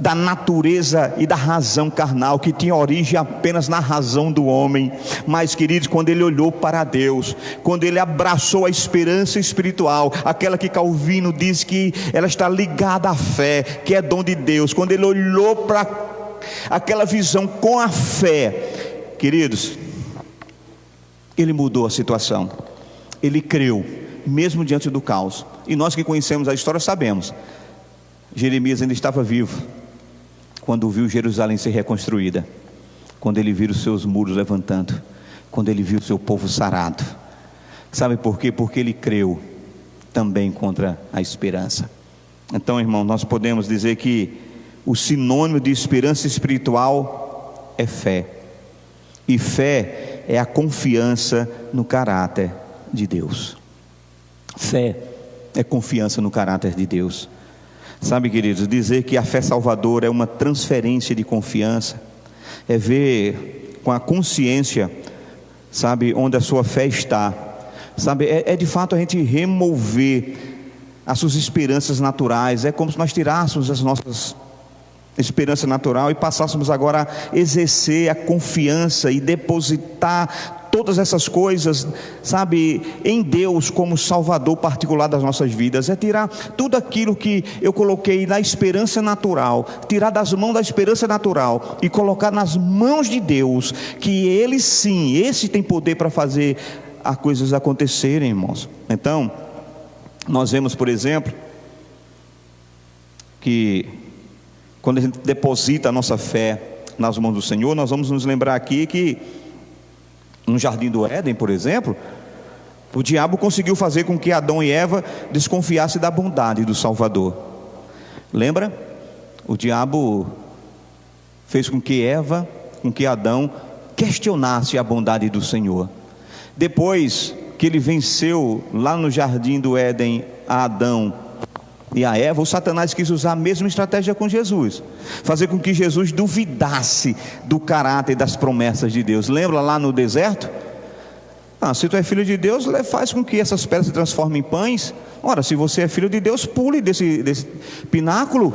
da natureza e da razão carnal, que tinha origem apenas na razão do homem. Mas, queridos, quando ele olhou para Deus, quando ele abraçou a esperança espiritual, aquela que Calvino diz que ela está ligada à fé, que é dom de Deus, quando ele olhou para aquela visão com a fé, queridos, ele mudou a situação, ele creu, mesmo diante do caos. E nós que conhecemos a história sabemos, Jeremias ainda estava vivo quando viu Jerusalém ser reconstruída, quando ele viu os seus muros levantando, quando ele viu o seu povo sarado. Sabe por quê? Porque ele creu também contra a esperança. Então, irmão, nós podemos dizer que o sinônimo de esperança espiritual é fé, e fé é a confiança no caráter de Deus. Fé é confiança no caráter de Deus. Sabe, queridos, dizer que a fé salvadora é uma transferência de confiança, é ver com a consciência, sabe, onde a sua fé está, sabe, é de fato a gente remover as suas esperanças naturais. É como se nós tirássemos as nossas esperança natural e passássemos agora a exercer a confiança e depositar todas essas coisas, sabe, em Deus como Salvador particular das nossas vidas. É tirar tudo aquilo que eu coloquei na esperança natural, tirar das mãos da esperança natural e colocar nas mãos de Deus, que Ele sim, esse tem poder para fazer as coisas acontecerem, irmãos. Então, nós vemos, por exemplo, que quando a gente deposita a nossa fé nas mãos do Senhor, nós vamos nos lembrar aqui que no Jardim do Éden, por exemplo, o diabo conseguiu fazer com que Adão e Eva desconfiassem da bondade do Salvador. Lembra? O diabo fez com que Adão questionasse a bondade do Senhor. Depois que ele venceu lá no Jardim do Éden a Adão e a Eva, o Satanás quis usar a mesma estratégia com Jesus, fazer com que Jesus duvidasse do caráter e das promessas de Deus. Lembra lá no deserto? Se tu é filho de Deus, faz com que essas pedras se transformem em pães. Ora, se você é filho de Deus, pule desse pináculo,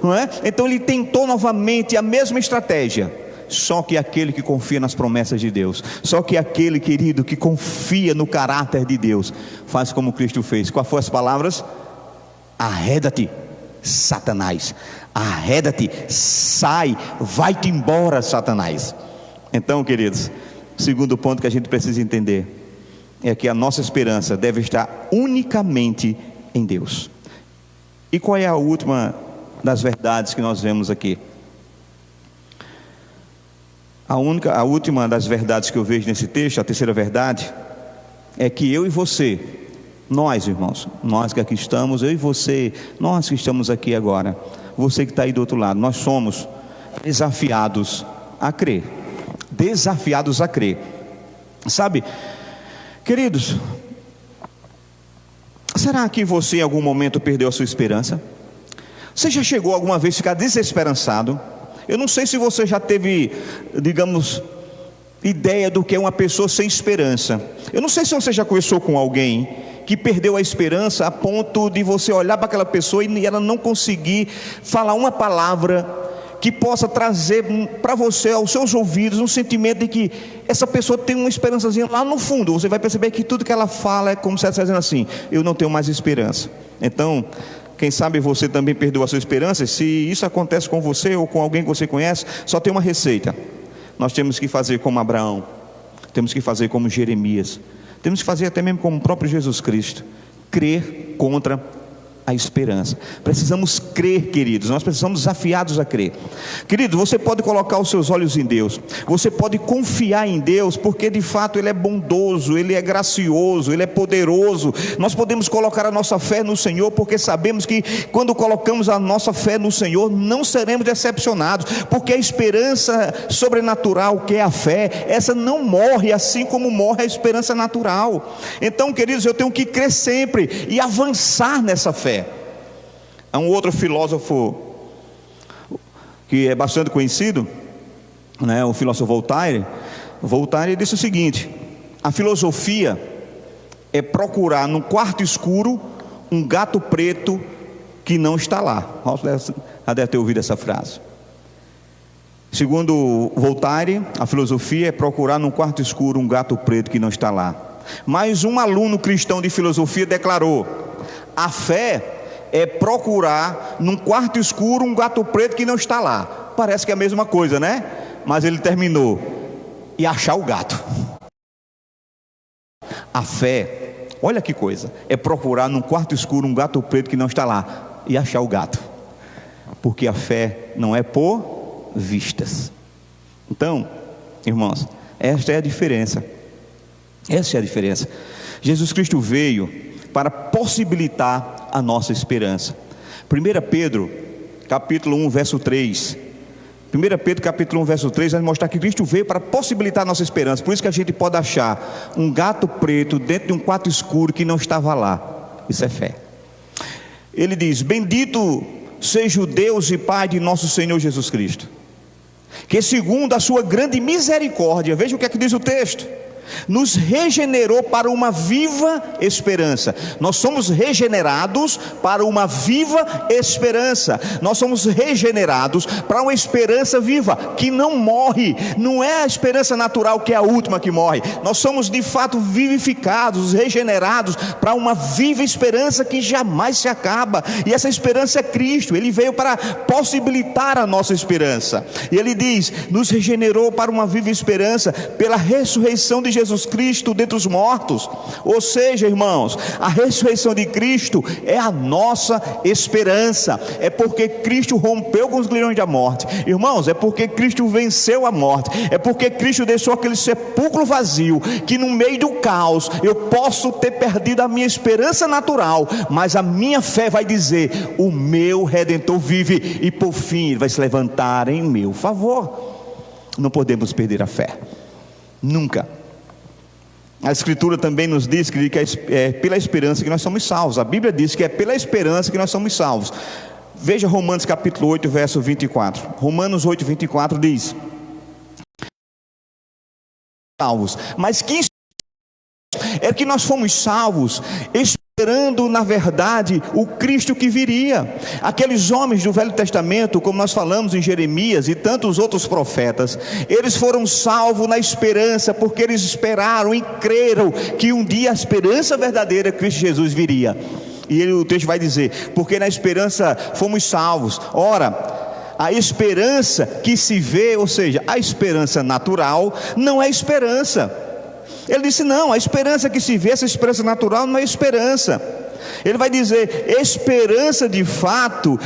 não é? Então ele tentou novamente a mesma estratégia. Só que aquele que confia nas promessas de Deus, só que aquele, querido, que confia no caráter de Deus, faz como Cristo fez. Quais foram as palavras? Arreda-te, Satanás, arreda-te, sai, vai-te embora, Satanás. Então, queridos, o segundo ponto que a gente precisa entender é que a nossa esperança deve estar unicamente em Deus. E qual é a última das verdades que nós vemos aqui? A última das verdades que eu vejo nesse texto, a terceira verdade, é que eu e você, nós, irmãos, nós que aqui estamos, eu e você, nós que estamos aqui agora, você que está aí do outro lado, nós somos desafiados a crer. Desafiados a crer. Sabe, queridos, será que você em algum momento perdeu a sua esperança? Você já chegou alguma vez a ficar desesperançado? Eu não sei se você já teve, digamos, ideia do que é uma pessoa sem esperança. Eu não sei se você já conversou com alguém que perdeu a esperança a ponto de você olhar para aquela pessoa e ela não conseguir falar uma palavra que possa trazer para você, aos seus ouvidos, um sentimento de que essa pessoa tem uma esperançazinha lá no fundo. Você vai perceber que tudo que ela fala é como se ela estivesse dizendo assim: eu não tenho mais esperança. Então, quem sabe você também perdeu a sua esperança. Se isso acontece com você ou com alguém que você conhece, só tem uma receita. Nós temos que fazer como Abraão, temos que fazer como Jeremias, temos que fazer até mesmo como o próprio Jesus Cristo: crer contra a esperança. Precisamos crer, queridos, nós precisamos desafiados a crer. Querido, você pode colocar os seus olhos em Deus, você pode confiar em Deus, porque de fato Ele é bondoso, Ele é gracioso, Ele é poderoso. Nós podemos colocar a nossa fé no Senhor, porque sabemos que quando colocamos a nossa fé no Senhor, não seremos decepcionados, porque a esperança sobrenatural, que é a fé, essa não morre, assim como morre a esperança natural. Então, queridos, eu tenho que crer sempre e avançar nessa fé. Há um outro filósofo que é bastante conhecido, né, o filósofo Voltaire. Voltaire disse o seguinte: a filosofia é procurar num quarto escuro um gato preto que não está lá. Já deve ter ouvido essa frase. Segundo Voltaire, a filosofia é procurar num quarto escuro um gato preto que não está lá. Mas um aluno cristão de filosofia declarou: a fé é procurar num quarto escuro um gato preto que não está lá. Parece que é a mesma coisa, né? Mas ele terminou: e achar o gato. A fé, olha que coisa, é procurar num quarto escuro um gato preto que não está lá e achar o gato. Porque a fé não é por vistas. Então, irmãos, esta é a diferença. Essa é a diferença. Jesus Cristo veio para possibilitar a nossa esperança. 1 Pedro capítulo 1 verso 3. 1 Pedro capítulo 1 verso 3 vai mostrar que Cristo veio para possibilitar a nossa esperança. Por isso que a gente pode achar um gato preto dentro de um quarto escuro que não estava lá. Isso é fé. Ele diz: bendito seja o Deus e Pai de nosso Senhor Jesus Cristo, que segundo a sua grande misericórdia, veja o que é que diz o texto, nos regenerou para uma viva esperança. Nós somos regenerados para uma viva esperança. Nós somos regenerados para uma esperança viva, que não morre. Não é a esperança natural que é a última que morre. Nós somos de fato vivificados, regenerados para uma viva esperança que jamais se acaba. E essa esperança é Cristo. Ele veio para possibilitar a nossa esperança. E ele diz, nos regenerou para uma viva esperança pela ressurreição de Jesus Cristo dentre os mortos. Ou seja, irmãos, a ressurreição de Cristo é a nossa esperança. É porque Cristo rompeu com os grilhões da morte. Irmãos, é porque Cristo venceu a morte. É porque Cristo deixou aquele sepulcro vazio, que no meio do caos eu posso ter perdido a minha esperança natural, mas a minha fé vai dizer, o meu Redentor vive, e por fim ele vai se levantar em meu favor. Não podemos perder a fé, nunca. A Escritura também nos diz que é pela esperança que nós somos salvos. A Bíblia diz que é pela esperança que nós somos salvos. Veja Romanos capítulo 8, verso 24. Romanos 8, 24 diz: salvos, mas que é que nós fomos salvos esperando na verdade o Cristo que viria. Aqueles homens do Velho Testamento, como nós falamos em Jeremias e tantos outros profetas, eles foram salvos na esperança, porque eles esperaram e creram que um dia a esperança verdadeira, Cristo Jesus, viria. E o texto vai dizer, porque na esperança fomos salvos. Ora, a esperança que se vê, ou seja, a esperança natural, não é esperança. Ele disse, não, a esperança que se vê, essa esperança natural não é esperança. Ele vai dizer, esperança de fato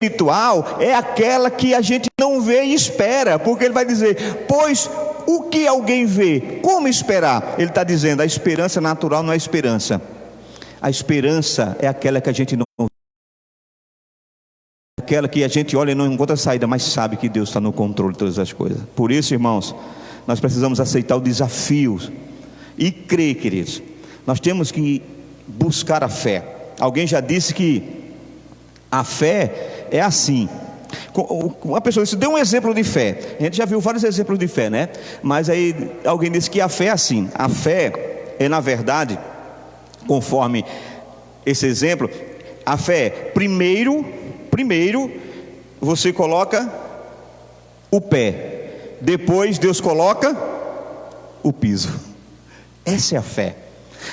espiritual é aquela que a gente não vê e espera. Porque ele vai dizer, pois o que alguém vê, como esperar? Ele está dizendo, a esperança natural não é esperança. A esperança é aquela que a gente não vê, aquela que a gente olha e não encontra saída, mas sabe que Deus está no controle de todas as coisas. Por isso, irmãos, nós precisamos aceitar o desafio e crer, queridos. Nós temos que buscar a fé. Alguém já disse que a fé é assim. Uma pessoa disse, dê um exemplo de fé. A gente já viu vários exemplos de fé, né? Mas aí alguém disse que a fé é assim. A fé é, na verdade, conforme esse exemplo, a fé, primeiro você coloca o pé. Depois Deus coloca o piso. Essa é a fé.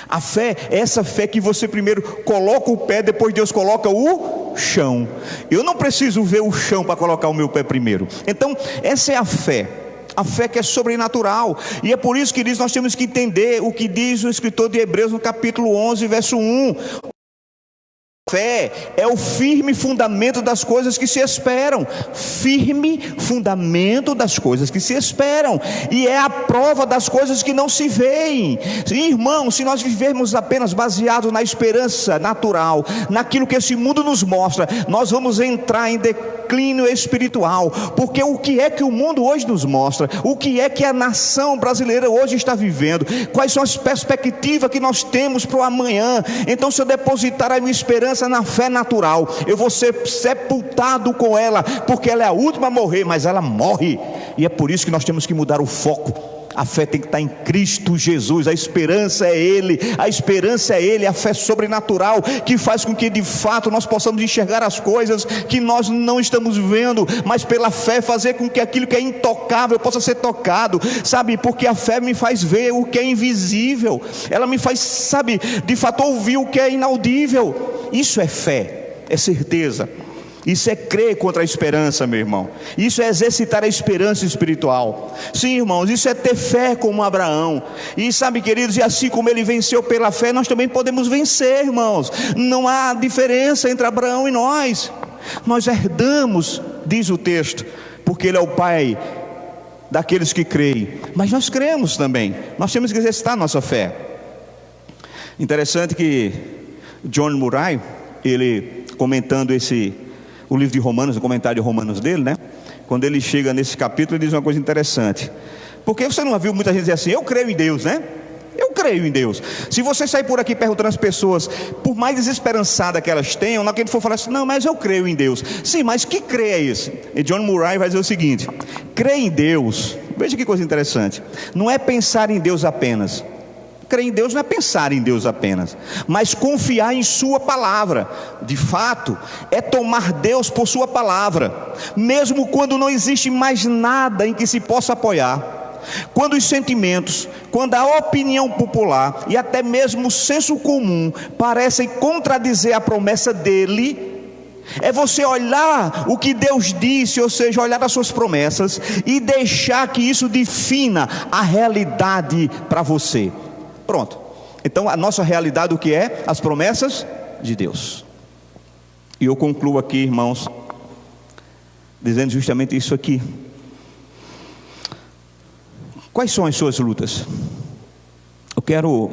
A fé é essa fé que você primeiro coloca o pé, depois Deus coloca o chão. Eu não preciso ver o chão para colocar o meu pé primeiro. Então essa é a fé. A fé que é sobrenatural. E é por isso que nós temos que entender o que diz o escritor de Hebreus no capítulo 11, verso 1. Fé é o firme fundamento das coisas que se esperam. Firme fundamento das coisas que se esperam. E é a prova das coisas que não se veem. Irmão, se nós vivermos apenas baseado na esperança natural, naquilo que esse mundo nos mostra, nós vamos entrar em declínio espiritual. Porque o que é que o mundo hoje nos mostra? O que é que a nação brasileira hoje está vivendo? Quais são as perspectivas que nós temos para o amanhã? Então, se eu depositar a minha esperança na fé natural, eu vou ser sepultado com ela, porque ela é a última a morrer, mas ela morre. E é por isso que nós temos que mudar o foco. A fé tem que estar em Cristo Jesus. A esperança é Ele. A esperança é Ele, a fé sobrenatural que faz com que de fato nós possamos enxergar as coisas que nós não estamos vendo, mas pela fé fazer com que aquilo que é intocável possa ser tocado, sabe? Porque a fé me faz ver o que é invisível. Ela me faz, sabe, de fato ouvir o que é inaudível. Isso é fé, é certeza. Isso é crer contra a esperança, meu irmão. Isso é exercitar a esperança espiritual. Sim, irmãos, isso é ter fé como Abraão. E sabe, queridos, e assim como ele venceu pela fé, nós também podemos vencer, irmãos. Não há diferença entre Abraão e nós. Nós herdamos, diz o texto, porque ele é o pai daqueles que creem. Mas nós cremos também. Nós temos que exercitar a nossa fé. Interessante que John Murray, ele comentando o livro de Romanos, o comentário de Romanos dele, né? Quando ele chega nesse capítulo, ele diz uma coisa interessante. Porque você não viu muita gente dizer assim, eu creio em Deus, né? Eu creio em Deus. Se você sair por aqui perguntando às pessoas, por mais desesperançada que elas tenham, na que ele for falar assim, não, mas eu creio em Deus. Sim, mas que crer é esse? E John Murray vai dizer o seguinte: crer em Deus, Veja que coisa interessante. Não é pensar em Deus apenas. Crer em Deus não é pensar em Deus apenas, mas confiar em sua palavra. De fato, é tomar Deus por sua palavra, mesmo quando não existe mais nada em que se possa apoiar. Quando os sentimentos, quando a opinião popular e até mesmo o senso comum parecem contradizer a promessa dele, é você olhar o que Deus disse, ou seja, olhar as suas promessas e deixar que isso defina a realidade para você. Pronto. Então a nossa realidade o que é? As promessas de Deus. E eu concluo aqui, irmãos, dizendo justamente isso aqui. Quais são as suas lutas? Eu quero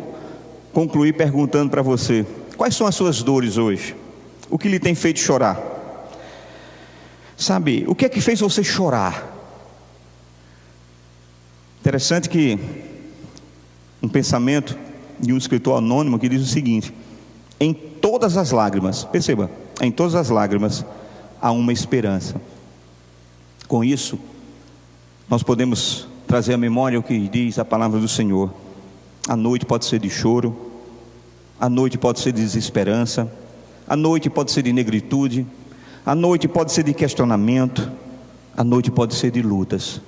concluir perguntando para você: quais são as suas dores hoje? O que lhe tem feito chorar? Sabe, o que é que fez você chorar? Interessante que um pensamento de um escritor anônimo que diz o seguinte: em todas as lágrimas, perceba, em todas as lágrimas há uma esperança. Com isso, nós podemos trazer à memória o que diz a palavra do Senhor. A noite pode ser de choro, a noite pode ser de desesperança, a noite pode ser de negritude, a noite pode ser de questionamento, a noite pode ser de lutas,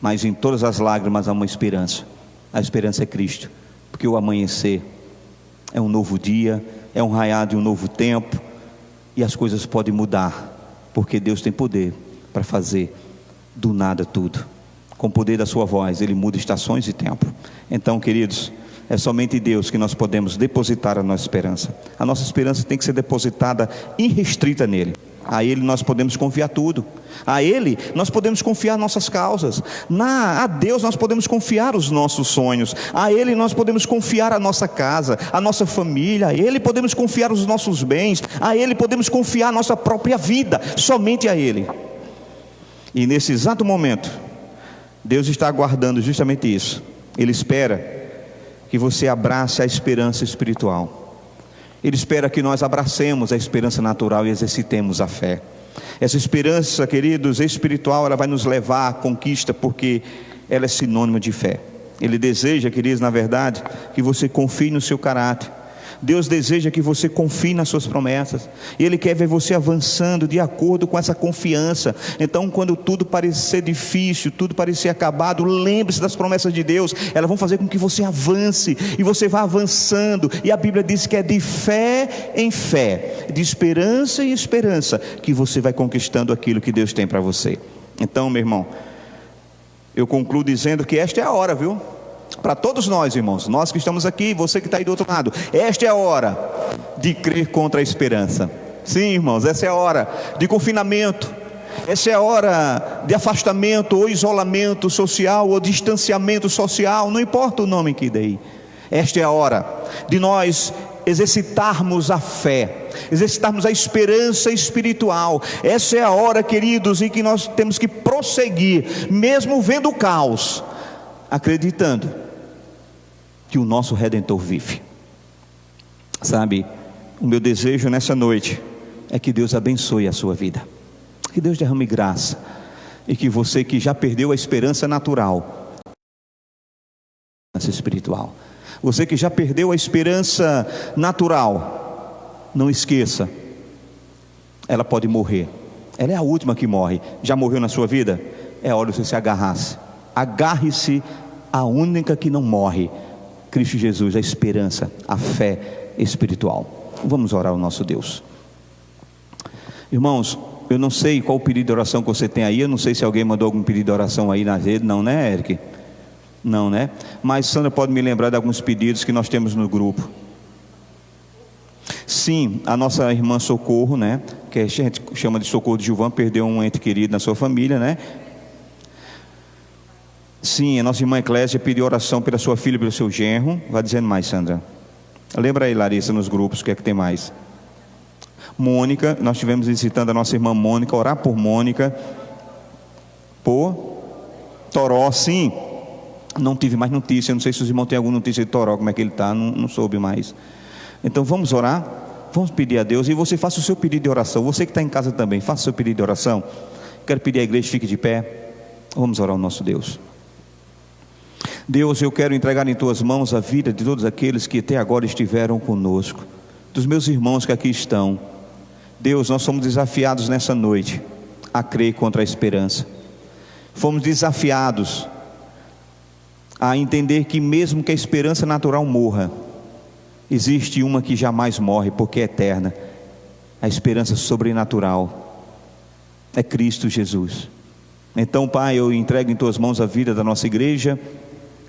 mas em todas as lágrimas há uma esperança. A esperança é Cristo, porque o amanhecer é um novo dia, é um raiar de um novo tempo, e as coisas podem mudar, porque Deus tem poder para fazer do nada tudo. Com o poder da sua voz, Ele muda estações e tempo. Então, queridos, é somente em Deus que nós podemos depositar a nossa esperança. A nossa esperança tem que ser depositada irrestrita nele. A Ele nós podemos confiar tudo. A Ele nós podemos confiar nossas causas. A Deus nós podemos confiar os nossos sonhos. A Ele nós podemos confiar a nossa casa, a nossa família. A Ele podemos confiar os nossos bens. A Ele podemos confiar a nossa própria vida. Somente a Ele. E nesse exato momento, Deus está aguardando justamente isso. Ele espera que você abrace a esperança espiritual. Ele espera que nós abracemos a esperança natural e exercitemos a fé. Essa esperança, queridos, espiritual, ela vai nos levar à conquista, porque ela é sinônimo de fé. Ele deseja, queridos, na verdade, que você confie no seu caráter. Deus deseja que você confie nas suas promessas, e Ele quer ver você avançando de acordo com essa confiança. Então, quando tudo parecer difícil, tudo parecer acabado, lembre-se das promessas de Deus. Elas vão fazer com que você avance, e você vá avançando. E a Bíblia diz que é de fé em fé, de esperança em esperança, que você vai conquistando aquilo que Deus tem para você. Então, meu irmão, eu concluo dizendo que esta é a hora, viu? Para todos nós, irmãos, nós que estamos aqui, você que está aí do outro lado, esta é a hora de crer contra a esperança. Sim, irmãos, essa é a hora de confinamento, essa é a hora de afastamento ou isolamento social ou distanciamento social, não importa o nome que dê. Esta é a hora de nós exercitarmos a fé, exercitarmos a esperança espiritual. Essa é a hora, queridos, em que nós temos que prosseguir, mesmo vendo o caos, acreditando que o nosso Redentor vive. Sabe, o meu desejo nessa noite é que Deus abençoe a sua vida, que Deus derrame graça, e que você que já perdeu a esperança natural, a esperança espiritual, você que já perdeu a esperança natural, não esqueça, ela pode morrer, ela é a última que morre. Já morreu na sua vida? É hora de você se agarre-se à única que não morre, Cristo Jesus, a esperança, a fé espiritual. Vamos orar ao nosso Deus. Irmãos, eu não sei qual o pedido de oração que você tem aí. Eu não sei se alguém mandou algum pedido de oração aí na rede. Não, né, Eric? Não, né? Mas Sandra pode me lembrar de alguns pedidos que nós temos no grupo. Sim, a nossa irmã Socorro, né, que a gente chama de Socorro de Gilvan, perdeu um ente querido na sua família, né? Sim, a nossa irmã Eclésia pediu oração pela sua filha e pelo seu genro. Vai dizendo mais, Sandra. Lembra aí, Larissa, nos grupos, o que é que tem mais? Mônica, nós estivemos visitando a nossa irmã Mônica, orar por Mônica. Por Toró, sim. Não tive mais notícia, não sei se os irmãos têm alguma notícia de Toró, como é que ele está, não soube mais. Então vamos orar, vamos pedir a Deus, e você faça o seu pedido de oração. Você que está em casa também, faça o seu pedido de oração. Quero pedir à igreja, fique de pé. Vamos orar ao nosso Deus. Deus, eu quero entregar em tuas mãos a vida de todos aqueles que até agora estiveram conosco, dos meus irmãos que aqui estão. Deus, nós somos desafiados nessa noite a crer contra a esperança. Fomos desafiados a entender que mesmo que a esperança natural morra, existe uma que jamais morre, porque é eterna. A esperança sobrenatural é Cristo Jesus. Então, Pai, eu entrego em tuas mãos a vida da nossa igreja,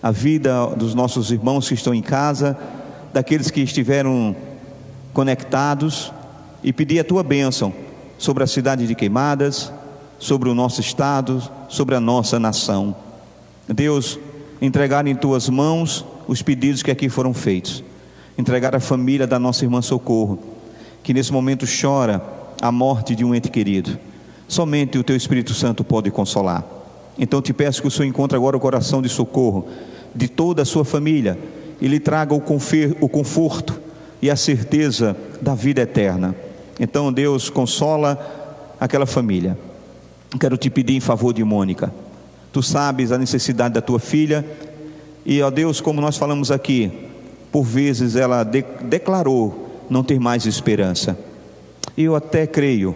a vida dos nossos irmãos que estão em casa, daqueles que estiveram conectados, e pedir a tua bênção sobre a cidade de Queimadas, sobre o nosso estado, sobre a nossa nação. Deus, entregar em tuas mãos os pedidos que aqui foram feitos, entregar a família da nossa irmã Socorro, que nesse momento chora a morte de um ente querido. Somente o teu Espírito Santo pode consolar. Então te peço que o Senhor encontre agora o coração de Socorro, de toda a sua família, e lhe traga o conforto e a certeza da vida eterna. Então, Deus, consola aquela família. Quero te pedir em favor de Mônica. Tu sabes a necessidade da tua filha, e ó Deus, como nós falamos aqui, por vezes ela declarou não ter mais esperança. Eu até creio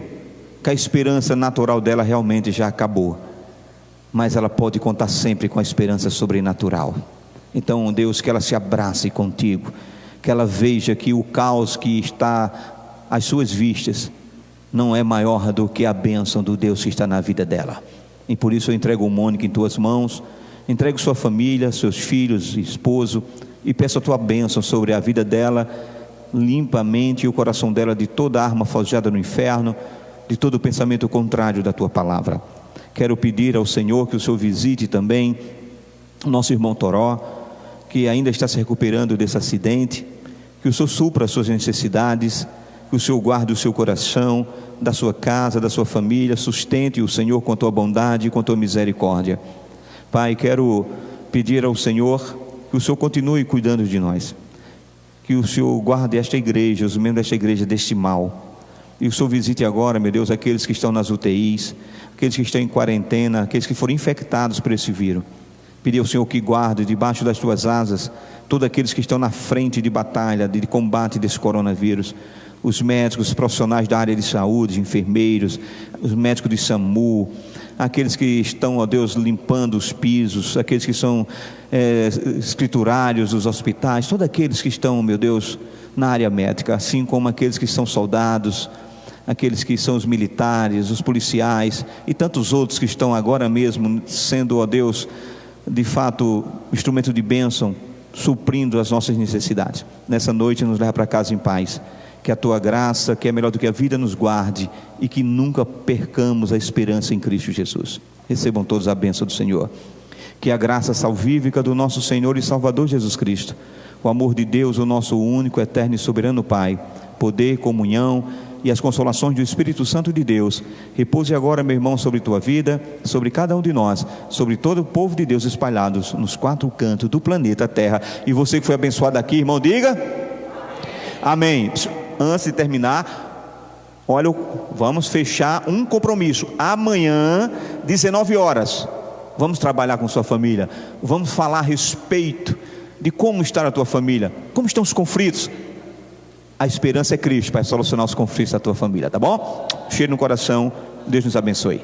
que a esperança natural dela realmente já acabou, mas ela pode contar sempre com a esperança sobrenatural. Então, Deus, que ela se abrace contigo, que ela veja que o caos que está às suas vistas não é maior do que a bênção do Deus que está na vida dela. E por isso eu entrego o Mônica em tuas mãos, entrego sua família, seus filhos, esposo, e peço a tua bênção sobre a vida dela. Limpa a mente e o coração dela de toda arma forjada no inferno, de todo pensamento contrário da tua palavra. Quero pedir ao Senhor que o Senhor visite também o nosso irmão Toró, que ainda está se recuperando desse acidente, que o Senhor supra as suas necessidades, que o Senhor guarde o seu coração, da sua casa, da sua família, sustente o Senhor com a tua bondade e com a tua misericórdia. Pai, quero pedir ao Senhor que o Senhor continue cuidando de nós, que o Senhor guarde esta igreja, os membros desta igreja deste mal, e o Senhor visite agora, meu Deus, aqueles que estão nas UTIs, aqueles que estão em quarentena, aqueles que foram infectados por esse vírus. Pedir ao Senhor que guarde debaixo das tuas asas todos aqueles que estão na frente de batalha, de combate desse coronavírus, os médicos, os profissionais da área de saúde, enfermeiros, os médicos de SAMU, aqueles que estão, ó Deus, limpando os pisos, aqueles que são escriturários dos hospitais, todos aqueles que estão, meu Deus, na área médica, assim como aqueles que são soldados, aqueles que são os militares, os policiais e tantos outros que estão agora mesmo sendo, ó Deus, de fato, instrumento de bênção, suprindo as nossas necessidades. Nessa noite nos leva para casa em paz, que a tua graça, que é melhor do que a vida, nos guarde, e que nunca percamos a esperança em Cristo Jesus. Recebam todos a bênção do Senhor. Que a graça salvífica do nosso Senhor e Salvador Jesus Cristo, o amor de Deus, o nosso único, eterno e soberano Pai, poder, comunhão e as consolações do Espírito Santo de Deus, repouse agora, meu irmão, sobre tua vida, sobre cada um de nós, sobre todo o povo de Deus espalhados nos quatro cantos do planeta Terra. E você que foi abençoado aqui, irmão, diga amém. Antes de terminar, olha, vamos fechar um compromisso. Amanhã, 19 horas, vamos trabalhar com sua família, vamos falar a respeito de como está a tua família, como estão os conflitos. A esperança é Cristo para solucionar os conflitos da tua família, tá bom? Cheiro no coração, Deus nos abençoe.